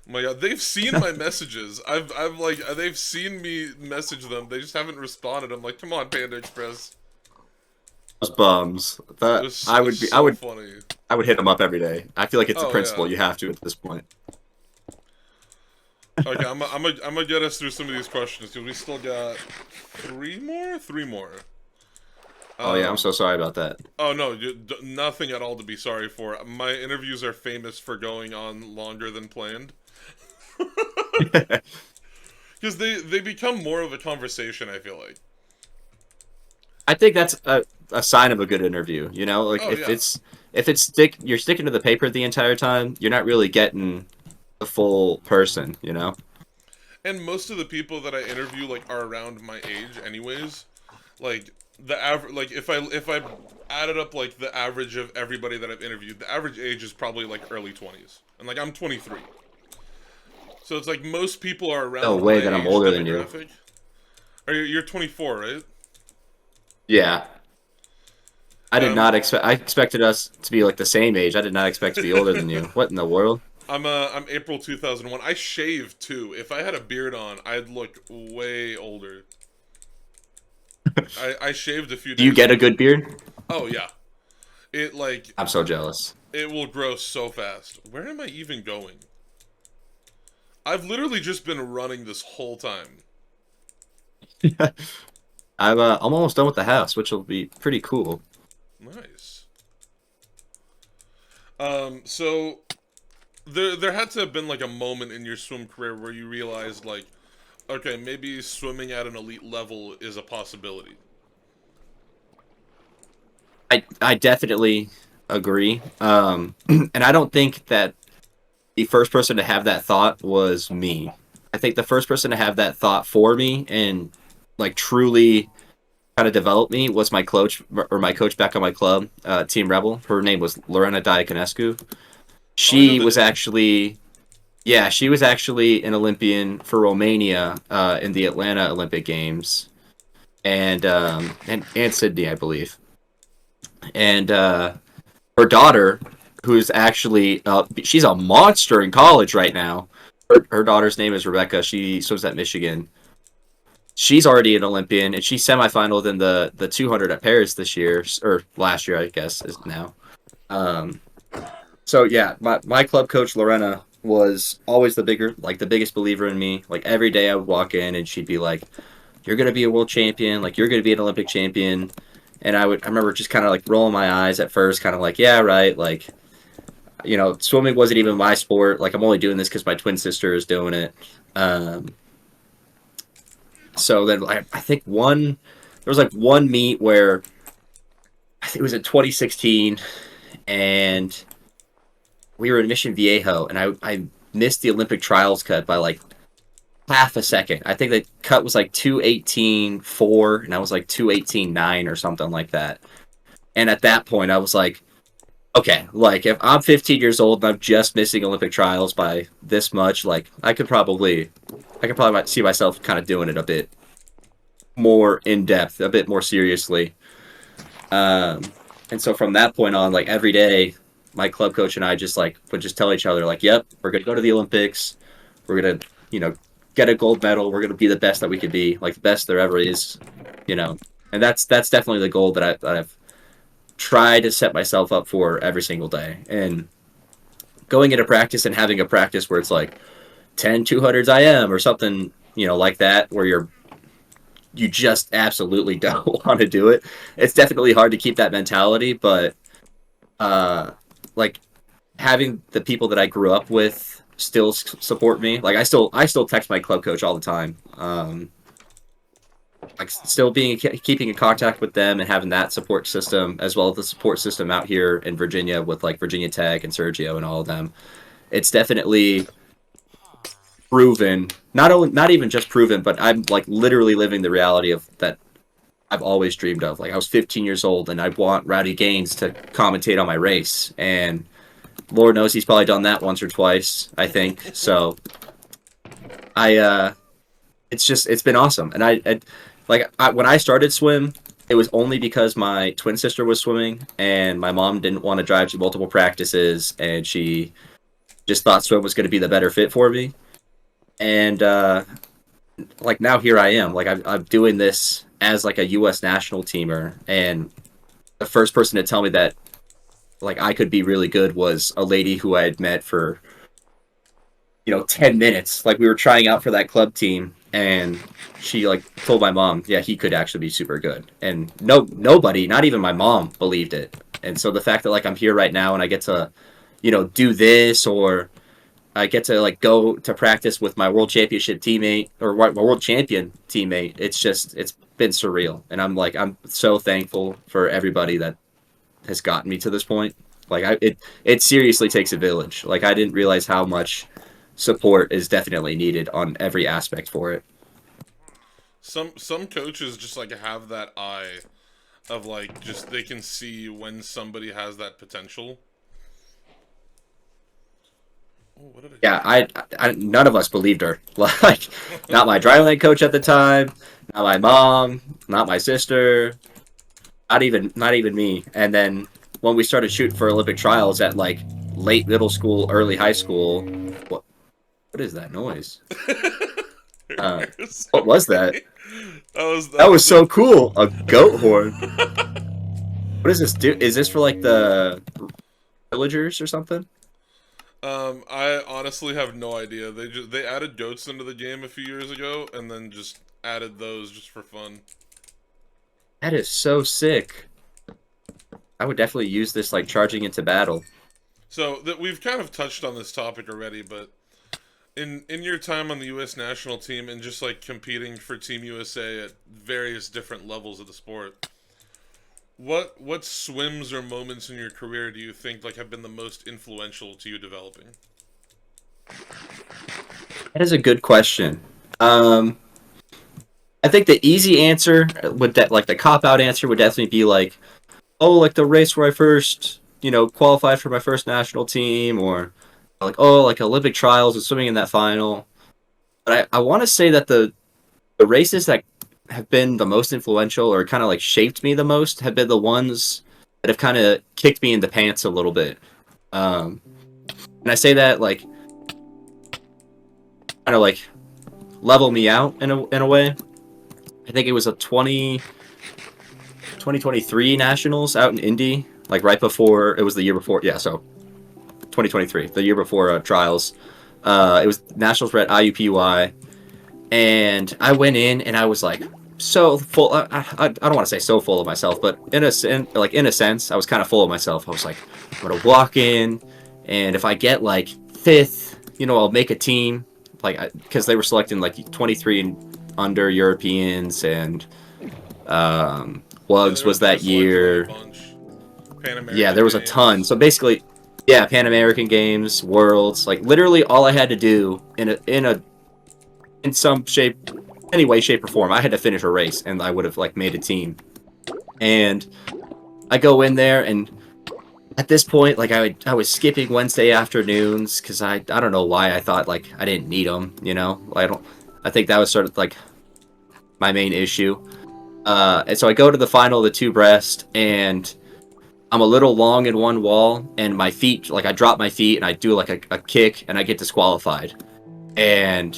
A: Oh my God, they've seen my messages. I've like they've seen me message them. They just haven't responded. I'm like, come on, Panda Express.
B: Those bums.
A: It
B: That
A: was,
B: I
A: it
B: would
A: was
B: be I
A: so
B: would
A: funny.
B: I would hit them up every day. I feel like it's a
A: Oh
B: principle.
A: yeah.
B: You have to at this point.
A: Okay, I'm gonna get us through some of these questions because we still got three more.
B: Oh yeah, I'm
A: Um,
B: so sorry about that.
A: oh no, nothing at all to be sorry for. My interviews are famous for going on longer than planned because they become more of a conversation. I feel like.
B: I think that's a sign of a good interview. Like
A: Oh
B: if
A: yeah.
B: you're sticking to the paper the entire time, you're not really getting the full person.
A: And most of the people that I interview like are around my age, anyways. Like the average, like if I added up like the average of everybody that I've interviewed, the average age is probably like early 20s, and like I'm 23, so it's like most people are
B: No
A: around my
B: way that I'm
A: age
B: older than you.
A: demographic. Or you're 24, right?
B: Yeah. I did
A: Um,
B: not expect. I expected us to be like the same age. I did not expect to be older than you. What in the world?
A: I'm April 2001. I shaved too. If I had a beard on, I'd look way older. I shaved a few
B: Do you
A: days
B: get a
A: ago.
B: good beard?
A: Oh yeah. It like
B: I'm so jealous.
A: it will grow so fast. Where am I even going? I've literally just been running this whole time.
B: I'm almost done with the house, which will be pretty cool.
A: Nice. So there had to have been like a moment in your swim career where you realized like, okay, maybe swimming at an elite level is a possibility.
B: I definitely agree. And I don't think that the first person to have that thought was me. I think the first person to have that thought for me and like truly kind of develop me was my coach or my coach back on my club, Team Rebel. Her name was Lorena Diaconescu.
A: Oh, I know
B: She
A: the
B: was
A: name.
B: actually, yeah, she was actually an Olympian for Romania in the Atlanta Olympic Games and Sydney, I believe. And her daughter, who's actually she's a monster in college right now. Her daughter's name is Rebecca. She swims at Michigan. She's already an Olympian, and she semifinaled in the 200 at Paris this year or last year, I guess, is now. Um, so yeah, my club coach Lorena was always the biggest believer in me. Like every day I would walk in and she'd be like, "You're gonna be a world champion. Like you're gonna be an Olympic champion." And I remember just kind of like rolling my eyes at first, kind of like, yeah, right. Like, swimming wasn't even my sport. Like I'm only doing this because my twin sister is doing it. Um, so then I think there was like one meet where I think it was in 2016, and we were in Mission Viejo, and I missed the Olympic trials cut by like half a second. I think the cut was like 2:18.4, and I was like 2:18.9 or something like that. And at that point, I was like, okay, like if I'm 15 years old and I'm just missing Olympic trials by this much, like I could probably see myself kind of doing it a bit more in depth, a bit more seriously. Um, and so from that point on, like every day, my club coach and I just like would just tell each other like, "Yep, we're gonna go to the Olympics. We're gonna, you know, get a gold medal. We're gonna be the best that we could be, like the best there ever is, you know." And that's definitely the goal that I've tried to set myself up for every single day. And going into practice and having a practice where it's like 10 200s IM or something, like that, where you just absolutely don't want to do it. It's definitely hard to keep that mentality, but uh, like having the people that I grew up with still support me. Like I still text my club coach all the time. Like still keeping in contact with them and having that support system as well as the support system out here in Virginia with like Virginia Tech and Sergio and all of them. It's definitely proven, not even just proven, but I'm like literally living the reality of that I've always dreamed of. Like I was 15 years old and I want Rowdy Gaines to commentate on my race, and Lord knows he's probably done that once or twice, I think. So I it's been awesome. And when I started swim, it was only because my twin sister was swimming and my mom didn't want to drive to multiple practices, and she just thought swim was going to be the better fit for me. And like now here I am. Like I'm doing this as like a U.S. national teamer, and the first person to tell me that like I could be really good was a lady who I had met for 10 minutes. Like we were trying out for that club team, and she like told my mom, yeah, he could actually be super good. And nobody, not even my mom, believed it. And so the fact that like I'm here right now and I get to do this, or I get to like go to practice with my world championship teammate or my world champion teammate. It's been surreal, and I'm so thankful for everybody that has gotten me to this point. Like it seriously takes a village. Like I didn't realize how much support is definitely needed on every aspect for it.
A: Some coaches just like have that eye of like just they can see when somebody has that potential. Oh, what did I
B: Yeah,
A: just?
B: none of us believed her. Like, not my dryland coach at the time, not my mom, not my sister, not even me. And then when we started shooting for Olympic trials at like late middle school, early high school. What is that noise? What was that?
A: Sorry. That
B: That was
A: was a
B: so cool. A goat horn. What does this do? Is this for like the villagers or something?
A: I honestly have no idea. They added goats into the game a few years ago, and then just added those just for fun.
B: That is so sick. I would definitely use this like charging into battle.
A: So that we've kind of touched on this topic already, but in your time on the U.S. national team and just like competing for Team USA at various different levels of the sport, what swims or moments in your career do you think like have been the most influential to you developing?
B: That is a good question. Um, I think the easy answer would that like the cop out answer would definitely be like, oh, like the race where I first, qualified for my first national team, or like, oh, like Olympic trials and swimming in that final. But I want to say that the races that have been the most influential or kind of like shaped me the most have been the ones that have kind of kicked me in the pants a little bit. Um, and I say that like kind of like level me out in a way. I think it was a 2023 nationals out in Indy, like right before it was the year before. Yeah, so 2023, the year before trials. It was nationals were at IUPUI, and I went in and I was like so full. I don't want to say so full of myself, but in a sense, I was kind of full of myself. I was like, I'm gonna walk in, and if I get like fifth, I'll make a team. Like, because they were selecting like 23 and under Europeans, and
A: Yeah,
B: Wugs was
A: they're
B: that
A: selecting like a
B: year.
A: bunch. Pan
B: Yeah,
A: American
B: there was a ton.
A: Games.
B: So basically, yeah, Pan American Games, Worlds, like literally all I had to do in some shape, any way, shape, or form, I had to finish a race, and I would have like made a team. And I go in there, and at this point, like I was skipping Wednesday afternoons because I don't know why I thought like I didn't need them. I think that was sort of like my main issue. And so I go to the final of the two breast, and I'm a little long in one wall, and my feet, like I drop my feet, and I do like a kick, and I get disqualified. And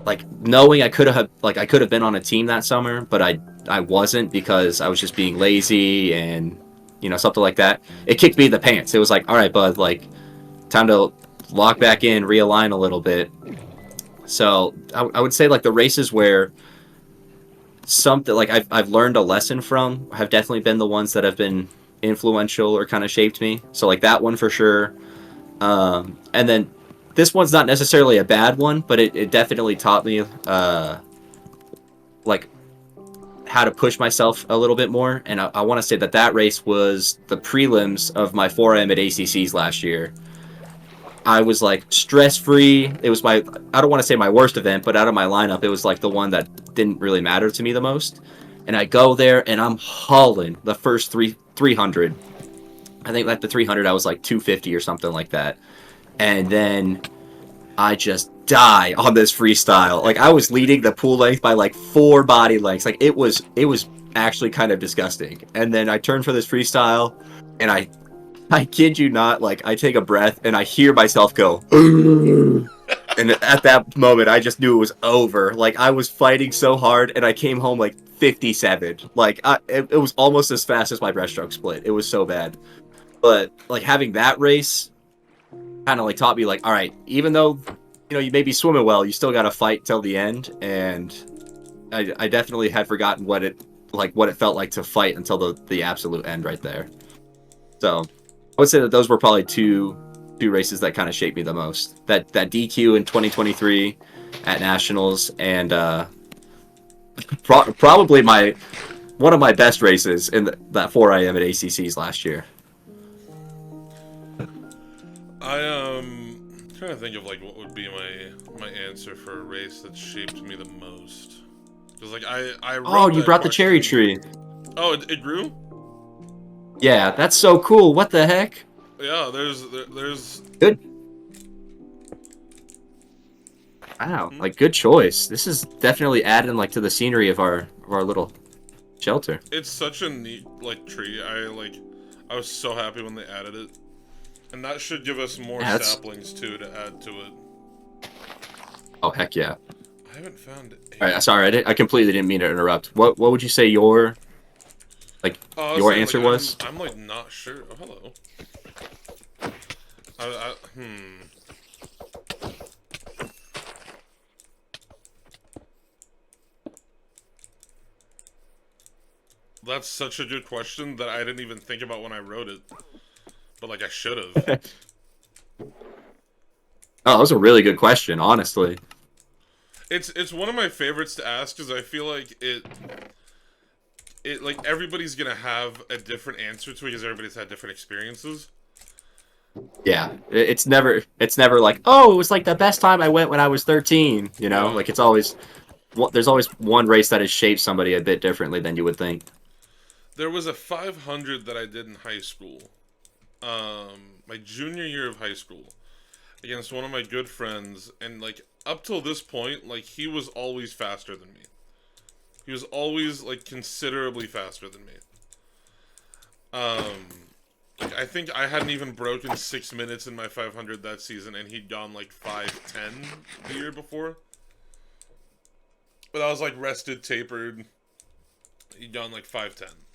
B: like knowing I could have been on a team that summer, but I wasn't because I was just being lazy and something like that. It kicked me in the pants. It was like, all right, bud, like time to lock back in, realign a little bit. So I would say like the races where something like I've learned a lesson from have definitely been the ones that have been influential or kind of shaped me. So like that one for sure. And then this one's not necessarily a bad one, but it definitely taught me like how to push myself a little bit more. And I want to say that race was the prelims of my 4M at ACCs last year. I was like stress free. It was I don't want to say my worst event, but out of my lineup, it was like the one that didn't really matter to me the most. And I go there and I'm hauling the first 300. I think like the 300, I was like 250 or something like that. And then I just die on this freestyle. Like I was leading the pool length by like 4 body lengths. Like it was actually kind of disgusting. And then I turn for this freestyle, and I kid you not, like I take a breath and I hear myself go, and at that moment I just knew it was over. Like I was fighting so hard, and I came home like 57. Like it was almost as fast as my breaststroke split. It was so bad. But like having that race kind of like taught me like, all right, even though you may be swimming well, you still got to fight till the end. And I definitely had forgotten what it felt like to fight until the absolute end right there. So I would say that those were probably two races that kind of shaped me the most. That DQ in 2023 at nationals, and probably one of my best races in that 4IM at ACCs last year.
A: Trying to think of like what would be my answer for a race that shaped me the most. Because like I
B: Oh,
A: wrote
B: you
A: that
B: brought the cherry
A: question.
B: tree.
A: Oh, it grew.
B: Yeah, that's so cool. What the heck?
A: Yeah, there's.
B: Good. Wow,
A: Hmm?
B: like good choice. This is definitely adding like to the scenery of our little shelter.
A: It's such a neat like tree. I was so happy when they added it. And that should give us more
B: Yeah, that's.
A: saplings too to add to it.
B: Oh heck yeah!
A: I haven't found
B: All right,
A: a.
B: sorry, I completely didn't mean to interrupt. What would you say your like
A: Oh, I was
B: your
A: saying like
B: answer was?
A: I'm like not sure. Oh, hello. Hmm. That's such a good question that I didn't even think about when I wrote it. But like I should have.
B: Oh, that was a really good question, honestly.
A: It's one of my favorites to ask because I feel like it like everybody's gonna have a different answer to it because everybody's had different experiences.
B: Yeah, it's never like, oh, it was like the best time I went when I was 13. You know,
A: Yeah.
B: like it's always there's always one race that has shaped somebody a bit differently than you would think.
A: There was a 500 that I did in high school. My junior year of high school against one of my good friends, and like up till this point, like he was always faster than me. He was always like considerably faster than me. Um, like I think I hadn't even broken 6 minutes in my 500 that season, and he'd gone like 5:10 the year before. But I was like rested, tapered. He'd gone like 5:10.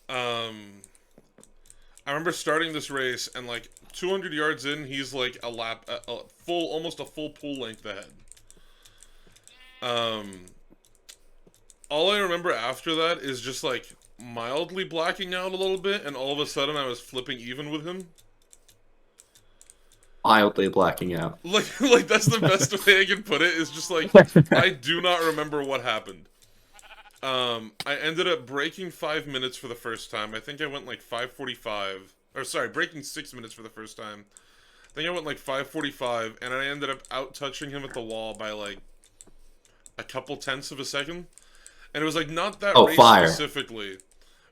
A: Um, I remember starting this race, and like 200 yards in, he's like a full, almost a full pool length ahead. Um, all I remember after that is just like mildly blacking out a little bit, and all of a sudden I was flipping even with him.
B: Mildly blacking out.
A: Like that's the best way I can put it. Is just like I do not remember what happened. I ended up breaking 5 minutes for the first time. I think I went like 5:45, or sorry, breaking 6 minutes for the first time. I think I went like 5:45, and I ended up out touching him at the wall by like a couple tenths of a second. And it was like not that
B: Oh,
A: race
B: fire!
A: specifically,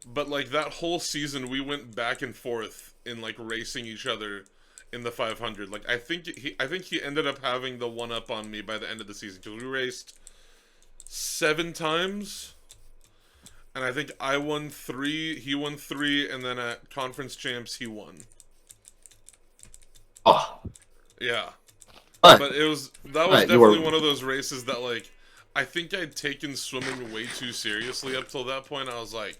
A: but like that whole season we went back and forth in like racing each other in the 500. Like I think he ended up having the one up on me by the end of the season because we raced 7 times, and I think I won 3, he won 3, and then at conference champs he won.
B: Oh,
A: Yeah,
B: but
A: but that was
B: but you
A: definitely
B: were
A: one of those races that like I think I'd taken swimming way too seriously up till that point. I was like,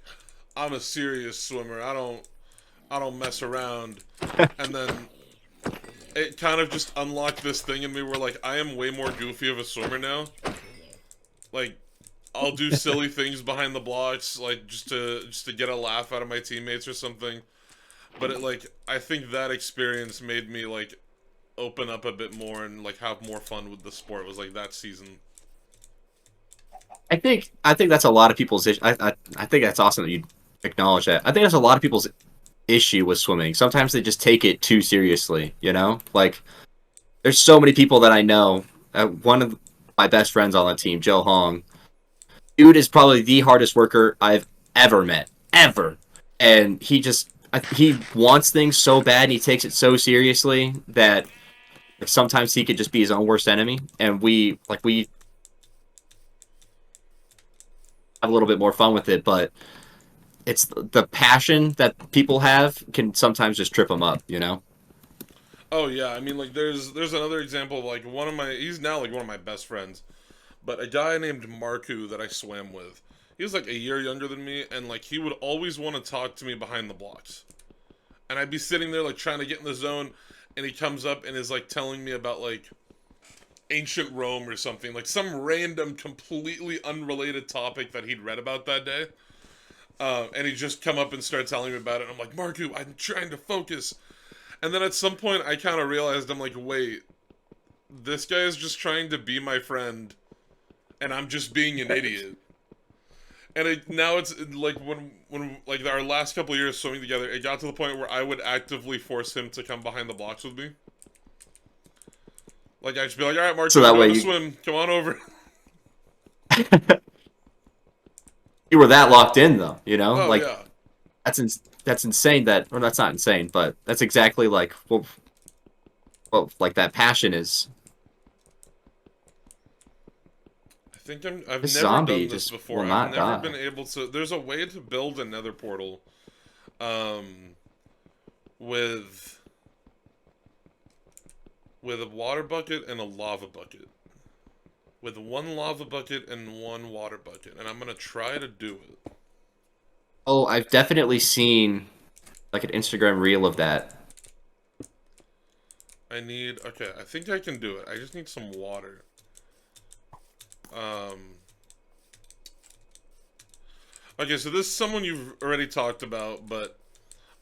A: I'm a serious swimmer. I don't mess around. And then it kind of just unlocked this thing in me where like I am way more goofy of a swimmer now. Like I'll do silly things behind the blocks, like just to get a laugh out of my teammates or something. But it like I think that experience made me like open up a bit more and like have more fun with the sport. It was like that season.
B: I think that's a lot of people's I think that's awesome that you acknowledge that. I think that's a lot of people's issue with swimming. Sometimes they just take it too seriously, you know? Like there's so many people that I know. One of my best friends on the team, Joe Hong, dude is probably the hardest worker I've ever met, ever. And he wants things so bad and he takes it so seriously that like, sometimes he could just be his own worst enemy. And we have a little bit more fun with it, but it's the passion that people have can sometimes just trip them up, you know?
A: Oh yeah, I mean like there's another example of like one of my he's now like one of my best friends, but a guy named Marku that I swam with. He was like a year younger than me, and like he would always want to talk to me behind the blocks. And I'd be sitting there like trying to get in the zone, and he comes up and is like telling me about like ancient Rome or something, like some random, completely unrelated topic that he'd read about that day. And he'd just come up and start telling me about it. And I'm like, Marku, I'm trying to focus. And then at some point, I kind of realized I'm like, wait, this guy is just trying to be my friend, and I'm just being an idiot. And now it's like when like our last couple of years swimming together, it got to the point where I would actively force him to come behind the blocks with me. Like I'd just be like, all right, Mark,
B: So
A: we're
B: that way
A: going to swim. Come on over.
B: you were that locked in though, you know?
A: Oh
B: Like
A: yeah.
B: that's insane that or that's not insane, but that's exactly like what like that passion is.
A: I've
B: This
A: never
B: zombie
A: done this
B: just will
A: before. I've
B: not
A: never been
B: die.
A: able to. There's a way to build a nether portal, um, with with a water bucket and a lava bucket. With one lava bucket and one water bucket, and I'm gonna try to do it.
B: Oh, I've definitely seen like an Instagram reel of that.
A: Okay, I think I can do it. I just need some water. Um, okay, so this is someone you've already talked about, but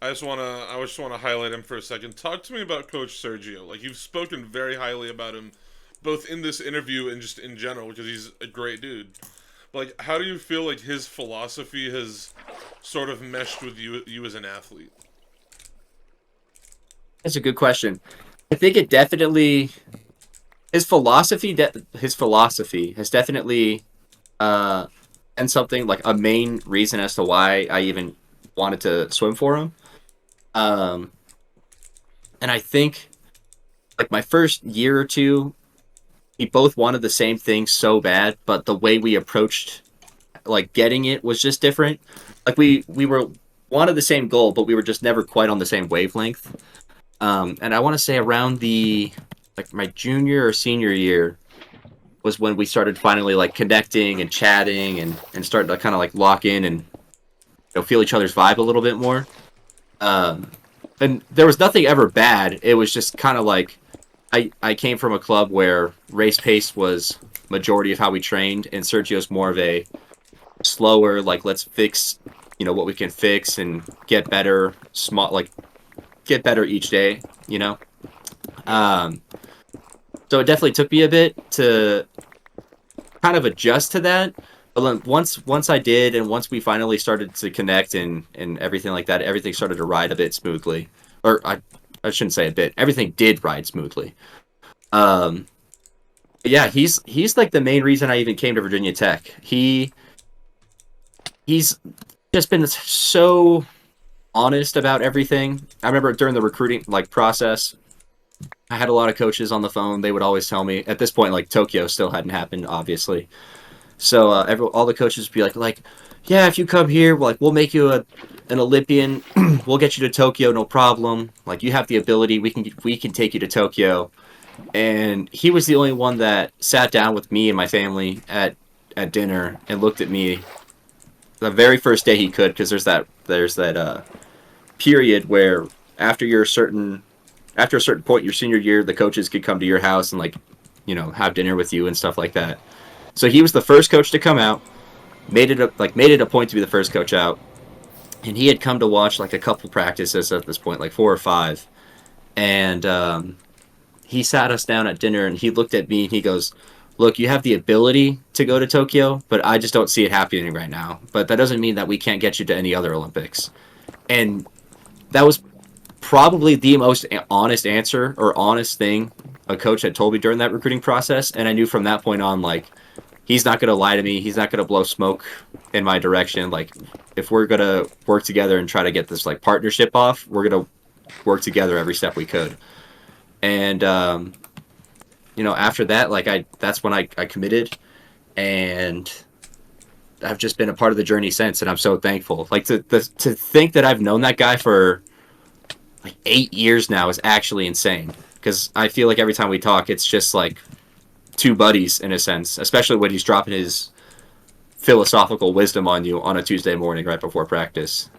A: I just wanna highlight him for a second. Talk to me about Coach Sergio. Like, you've spoken very highly about him, both in this interview and just in general, because he's a great dude. Like, how do you feel like his philosophy has sort of meshed with you as an athlete?
B: That's a good question. I think it definitely his philosophy has definitely uh and something like a main reason as to why I even wanted to swim for him. Um, and I think like my first year or two, we both wanted the same thing so bad, but the way we approached like getting it was just different. Like we were wanted the same goal, but we were just never quite on the same wavelength. And I want to say around the like my junior or senior year was when we started finally like connecting and chatting and starting to kind of like lock in and feel each other's vibe a little bit more. Um, and there was nothing ever bad. It was just kind of like I came from a club where race pace was majority of how we trained, and Sergio's more of a slower like let's fix what we can fix and get better small like get better each day. You know.
A: Yeah.
B: Um, so it definitely took me a bit to kind of adjust to that. But then once I did, and once we finally started to connect and everything like that, everything started to ride a bit smoothly. Or I shouldn't say a bit. Everything did ride smoothly. Um, yeah, he's like the main reason I even came to Virginia Tech. He's just been so honest about everything. I remember during the recruiting like process, I had a lot of coaches on the phone. They would always tell me at this point, like Tokyo still hadn't happened, obviously. So all the coaches would be like, yeah, if you come here, we'll make you an Olympian. We'll get you to Tokyo, no problem. Like you have the ability, we can take you to Tokyo. And he was the only one that sat down with me and my family at dinner and looked at me the very first day he could, because there's that period where after after a certain point your senior year, the coaches could come to your house and like have dinner with you and stuff like that. So he was the first coach to come out, made it a point to be the first coach out, and he had come to watch like a couple practices at this point, like four or five, and he sat us down at dinner and he looked at me and he goes, "Look, you have the ability to go to Tokyo, but I just don't see it happening right now. But that doesn't mean that we can't get you to any other Olympics." And that was probably the most honest answer or honest thing a coach had told me during that recruiting process, and I knew from that point on, like, he's not going to lie to me. He's not going to blow smoke in my direction. Like, if we're going to work together and try to get this like partnership off, we're going to work together every step we could. And after that, like that's when I committed, and I've just been a part of the journey since, and I'm so thankful. Like to think that I've known that guy for like 8 years now is actually insane. Because I feel like every time we talk, it's just like two buddies in a sense, especially when he's dropping his philosophical wisdom on you on a Tuesday morning right before practice.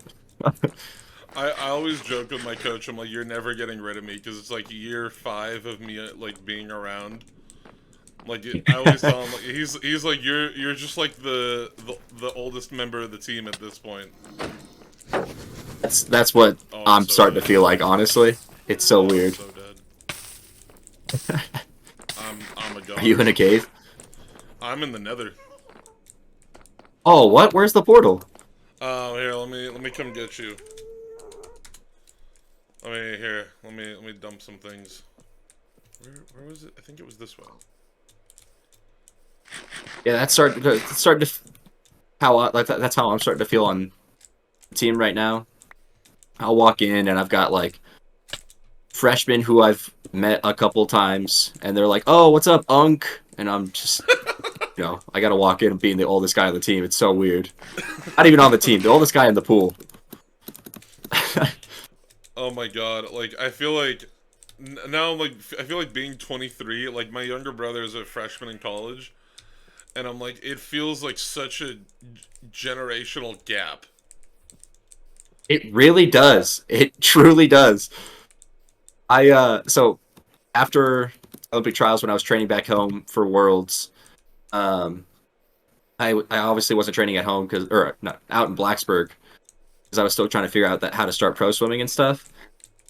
A: I always joke with my coach. I'm like, you're never getting rid of me because it's like year 5 of me like being around. Like I always tell him, like he's like you're just like the oldest member of the team at this point.
B: That's what
A: Oh,
B: I'm
A: so
B: starting
A: dead.
B: to feel like. Honestly, it's so
A: Oh, I'm
B: weird.
A: so dead. I'm a
B: Are you in
A: goner.
B: a cave?
A: I'm in the Nether.
B: Oh, what? Where's the portal?
A: Oh, here, let me come get you. Let me dump some things. Where was it? I think it was this way.
B: Yeah, that's starting to that's how I'm starting to feel on the team right now. I'll walk in and I've got like freshmen who I've met a couple times, and they're like, "Oh, what's up, Unk?" And I'm just, I gotta walk in and being the oldest guy on the team. It's so weird. Not even on the team, the oldest guy in the pool.
A: Oh my god, like I feel like now, like, I feel like being 23, like, my younger brother is a freshman in college, and I'm like, it feels like such a generational gap.
B: It really does. It truly does. So after Olympic trials, when I was training back home for Worlds, um, I obviously wasn't training at home because, or not out in Blacksburg, because I was still trying to figure out that how to start pro swimming and stuff.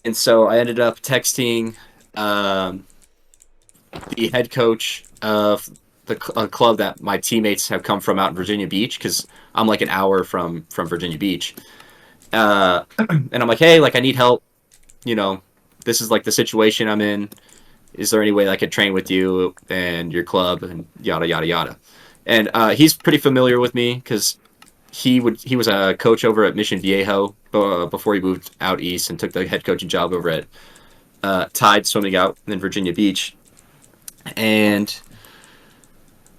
B: And so I ended up texting um, the head coach of the club that my teammates have come from out in Virginia Beach, because I'm like an hour from Virginia Beach. And I'm like, hey, like I need help. You know, this is like the situation I'm in. Is there any way I could train with you and your club and yada yada yada? And he's pretty familiar with me because he was a coach over at Mission Viejo before he moved out east and took the head coaching job over at Tide Swimming out in Virginia Beach. And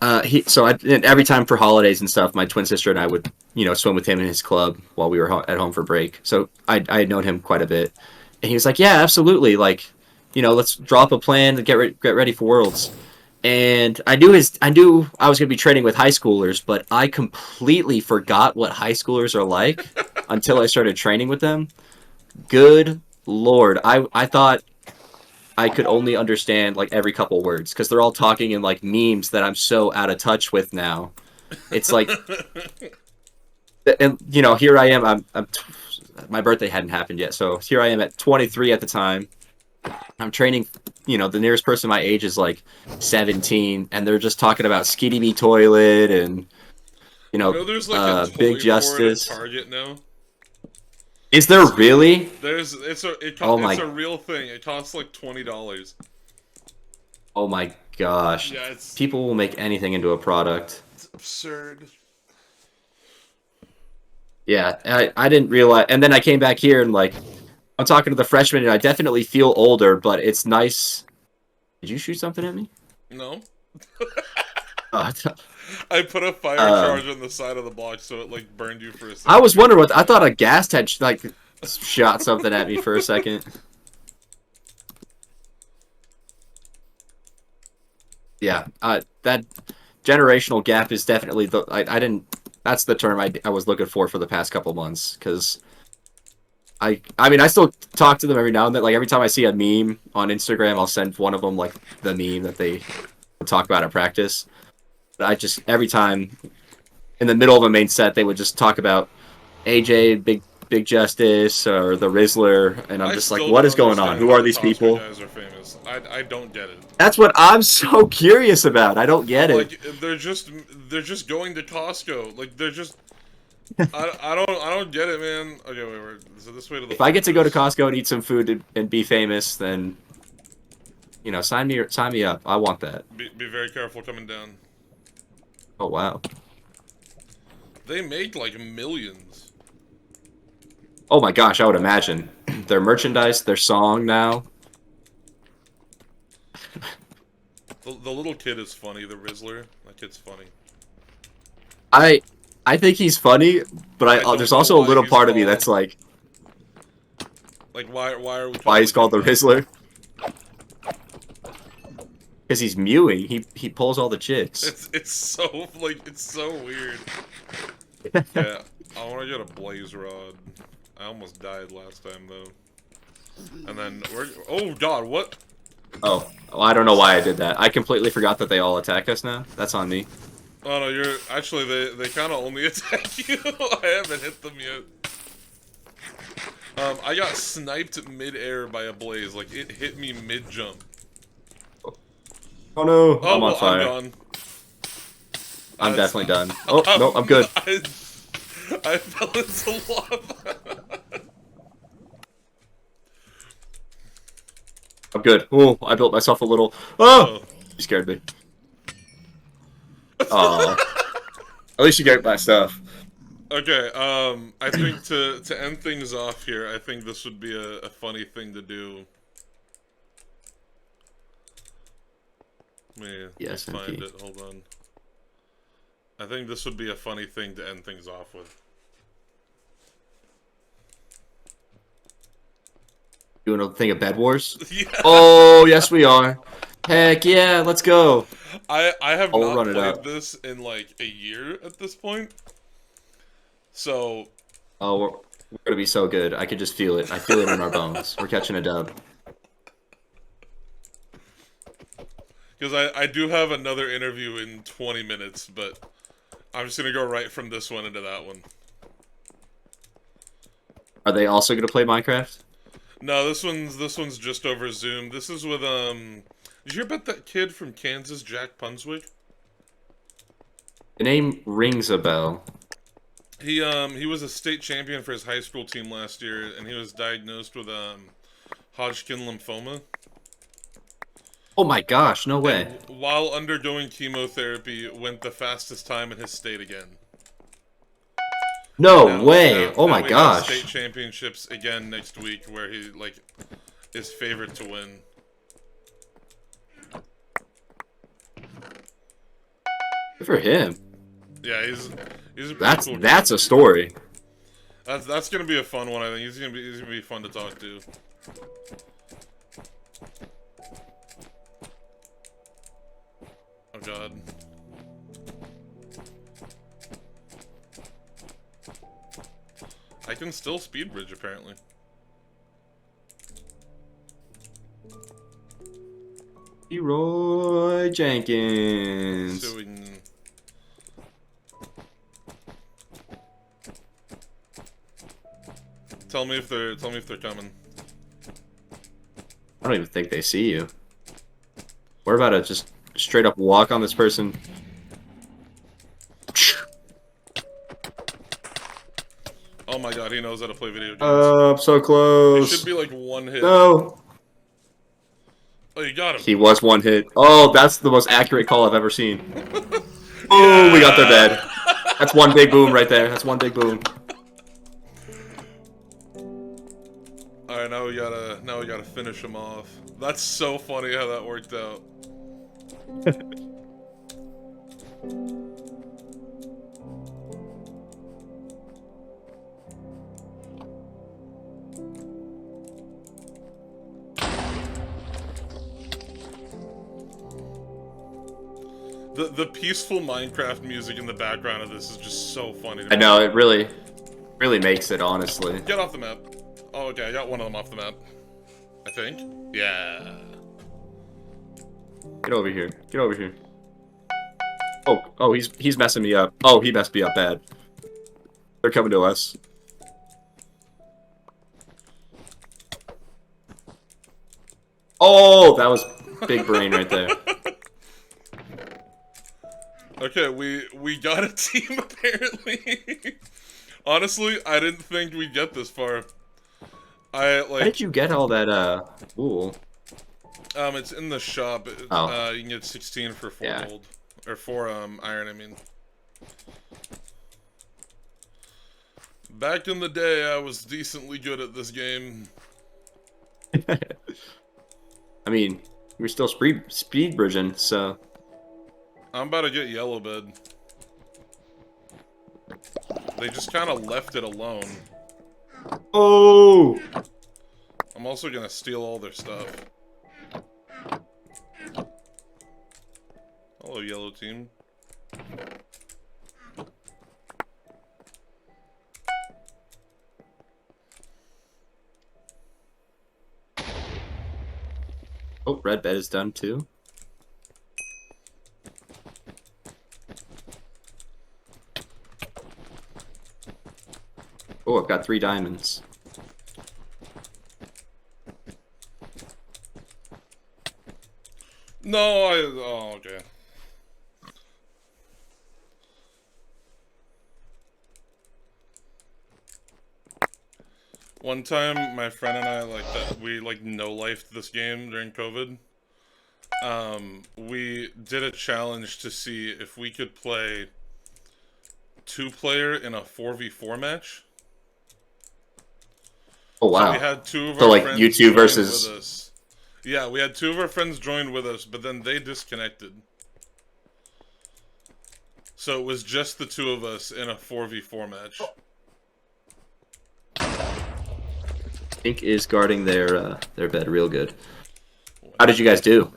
B: and every time for holidays and stuff, my twin sister and I would swim with him in his club while we were at home for break. So I had known him quite a bit, and he was like, "Yeah, absolutely. Like, let's draw up a plan to get ready for Worlds." And I knew I was going to be training with high schoolers, but I completely forgot what high schoolers are like until I started training with them. Good Lord, I thought I could only understand like every couple words because they're all talking in like memes that I'm so out of touch with now. It's like, and here I am. My birthday hadn't happened yet, so here I am at 23 at the time. I'm training. The nearest person my age is like 17, and they're just talking about Skitty Me Toilet and
A: You know, there's like a
B: Big
A: toy for it at
B: Justice.
A: Target now.
B: Is there really? Oh
A: It's
B: my,
A: a real thing. It costs like $20.
B: oh my gosh!
A: Yeah, it's
B: People will make anything into a product.
A: absurd.
B: Yeah, I didn't realize, and then I came back here and like I'm talking to the freshmen, and I definitely feel older, but it's nice. Did you shoot something at me?
A: No,
B: Uh,
A: I put a fire
B: um,
A: charge on the side of the block so it like burned you for a
B: I
A: second.
B: was wondering what I thought a gas had like shot something at me for a second. Yeah, that generational gap is definitely the I didn't. That's the term I was looking for the past couple months because I mean I still talk to them every now and then. Like every time I see a meme on Instagram, I'll send one of them like the meme that they talk about at practice. But I just every time in the middle of a main set, they would just talk about AJ, Big Justice, or the Rizzler, and I'm
A: I
B: just like,
A: still
B: what
A: don't
B: is going on?
A: understand
B: Who
A: how
B: are
A: the
B: these
A: Tosca
B: people?
A: guys are famous. I don't get it.
B: That's what I'm so curious about. I don't get
A: I'm
B: it.
A: like they're just going to Costco. Like they're just I don't get it, man. Okay, wait. Is it this way to the
B: If I get to go to
A: fortress?
B: Costco and eat some food and be famous, then sign me up. I want that.
A: Be very careful coming down.
B: Oh wow.
A: They make like millions.
B: Oh my gosh, I would imagine their merchandise, their song now.
A: The little kid is funny. The Rizzler. That kid's funny.
B: I I think he's funny, but
A: I
B: there's
A: don't know
B: also a
A: why
B: little
A: he's
B: part of me that's
A: called.
B: like,
A: Like why are we
B: why he's
A: calling
B: called
A: him
B: the
A: that?
B: Rizzler? Because he's mewing. He pulls all the chicks.
A: It's so like it's so weird. Yeah, I want to get a blaze rod. I almost died last time though. And then we're oh god, what?
B: Oh, well, I don't know why I did that. I completely forgot that they all attack us now. That's on me.
A: Oh no, you're actually they kind of only attack you. I haven't hit them yet. I got sniped mid-air by a blaze. Like it hit me mid-jump.
B: Oh no,
A: Oh
B: I'm on
A: well, I'm
B: fire.
A: gone.
B: I'm
A: That's-
B: definitely done. Oh no, I'm good.
A: I fell into lava.
B: I'm good. Oh, I built myself a little. Oh,
A: Oh.
B: you scared me. Oh, at least you get my stuff.
A: Okay, I think to end things off here, I think this would be a funny thing to do. Let me
B: Yes,
A: find
B: MP.
A: it. Hold on. I think this would be a funny thing to end things off with.
B: Doing a thing of Bed Wars?
A: Yeah.
B: Oh, yes we are. Heck yeah, let's go.
A: I have
B: Oh, we'll
A: not
B: run it
A: played
B: up.
A: this in like a year at this point. So,
B: Oh, we're gonna be so good. I could just feel it. I feel it in our bones. We're catching a dub.
A: because I do have another interview in 20 minutes, but I'm just gonna go right from this one into that one.
B: Are they also gonna play Minecraft?
A: No, this one's just over Zoom. This is with Did you hear about that kid from Kansas, Jack Punswick?
B: The name rings a bell.
A: He was a state champion for his high school team last year, and he was diagnosed with Hodgkin lymphoma.
B: Oh my gosh, no way.
A: And while undergoing chemotherapy, went the fastest time in his state again.
B: No
A: Now,
B: way.
A: now,
B: Oh
A: now
B: my
A: we have state
B: gosh.
A: championships again next week, where he like is favorite to win.
B: Good for him.
A: Yeah, he's a pretty cool
B: That's
A: kid.
B: a story.
A: That's gonna be a fun one. I think he's gonna be fun to talk to. Oh god. I can still speed bridge apparently.
B: Leroy Jenkins.
A: So we can... Tell me if they're coming.
B: I don't even think they see you. We're about to just straight up walk on this person.
A: Oh my god, he knows how to play video games.
B: So
A: He
B: close.
A: should be like one hit.
B: No.
A: Oh, you got him.
B: He was one hit. Oh, that's the most accurate call I've ever seen. Oh, we got their bed. That's one big boom right there. That's one big boom.
A: Alright, now we gotta finish him off. That's so funny how that worked out. The peaceful Minecraft music in the background of this is just so funny to me.
B: I know, it really makes it, honestly.
A: Get off the map. Oh, okay, I got one of them off the map. I think. Yeah.
B: Get over here. Get over here. Oh, he's messing me up. Oh, he messed me up bad. They're coming to us. Oh, that was big brain right there.
A: Okay, we got a team apparently. Honestly, I didn't think we'd get this far.
B: How did you get all that wool?
A: It's in the shop.
B: Oh.
A: You can get 16 for 4
B: Yeah.
A: gold. Or 4 iron, I mean. Back in the day, I was decently good at this game.
B: I mean, we're still speed bridging, so.
A: I'm about to get yellow bed. They just kind of left it alone.
B: Oh!
A: I'm also gonna steal all their stuff. Hello, yellow team.
B: Oh, red bed is done too. Oh, I've got 3 diamonds.
A: No, oh, okay. One time, my friend and I, we no-lifed this game during COVID. We did a challenge to see if we could play 2-player in a 4v4 match.
B: Oh, wow.
A: So we had 2 of
B: So,
A: our
B: like,
A: friends
B: you two
A: join
B: versus...
A: with us. Yeah, we had 2 of our friends join with us, but then they disconnected. So it was just the 2 of us in a 4v4 match.
B: Pink is guarding their bed real good. How did you guys do?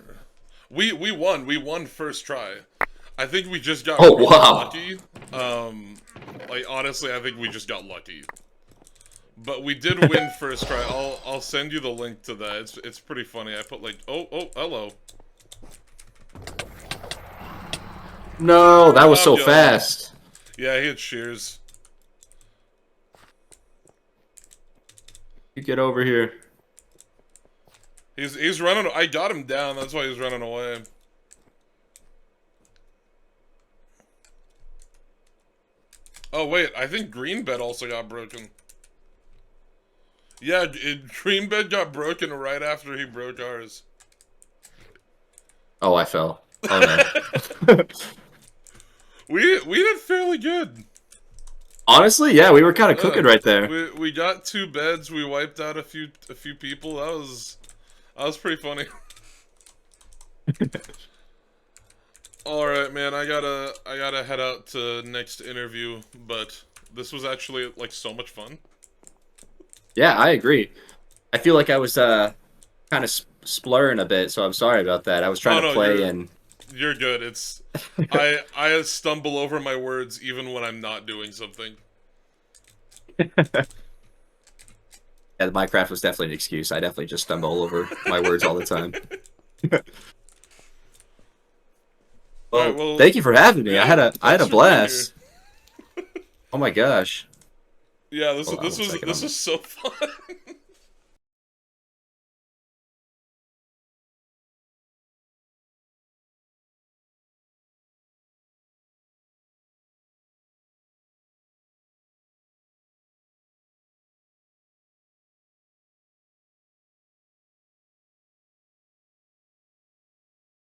A: We won. We won first try. I think we just got
B: Oh,
A: really
B: wow.
A: lucky. Like honestly, I think we just got lucky. But we did win first try. I'll send you the link to that. It's pretty funny. I put like hello.
B: No, that was so
A: Yo.
B: fast.
A: Yeah, he had shears.
B: You get over here.
A: He's running. I got him down. That's why he's running away. Oh wait, I think green bed also got broken. Yeah, green bed got broken right after he broke ours.
B: Oh, I fell. Oh no.
A: We did fairly good.
B: Honestly, yeah, we were kind of cooking right there.
A: We got 2 beds. We wiped out a few people. That was pretty funny. All right, man. I gotta head out to next interview. But this was actually like so much fun.
B: Yeah, I agree. I feel like I was kind of splurring a bit, so I'm sorry about that. I was trying to play and
A: you're good. It's I stumble over my words even when I'm not doing something.
B: yeah, the Minecraft was definitely an excuse. I definitely just stumble over my words all the time. Well,
A: Alright, well,
B: thank you for having me.
A: yeah,
B: I had a
A: thanks for being
B: blast. Oh my gosh.
A: Yeah,
B: Hold on one second,
A: this is so fun.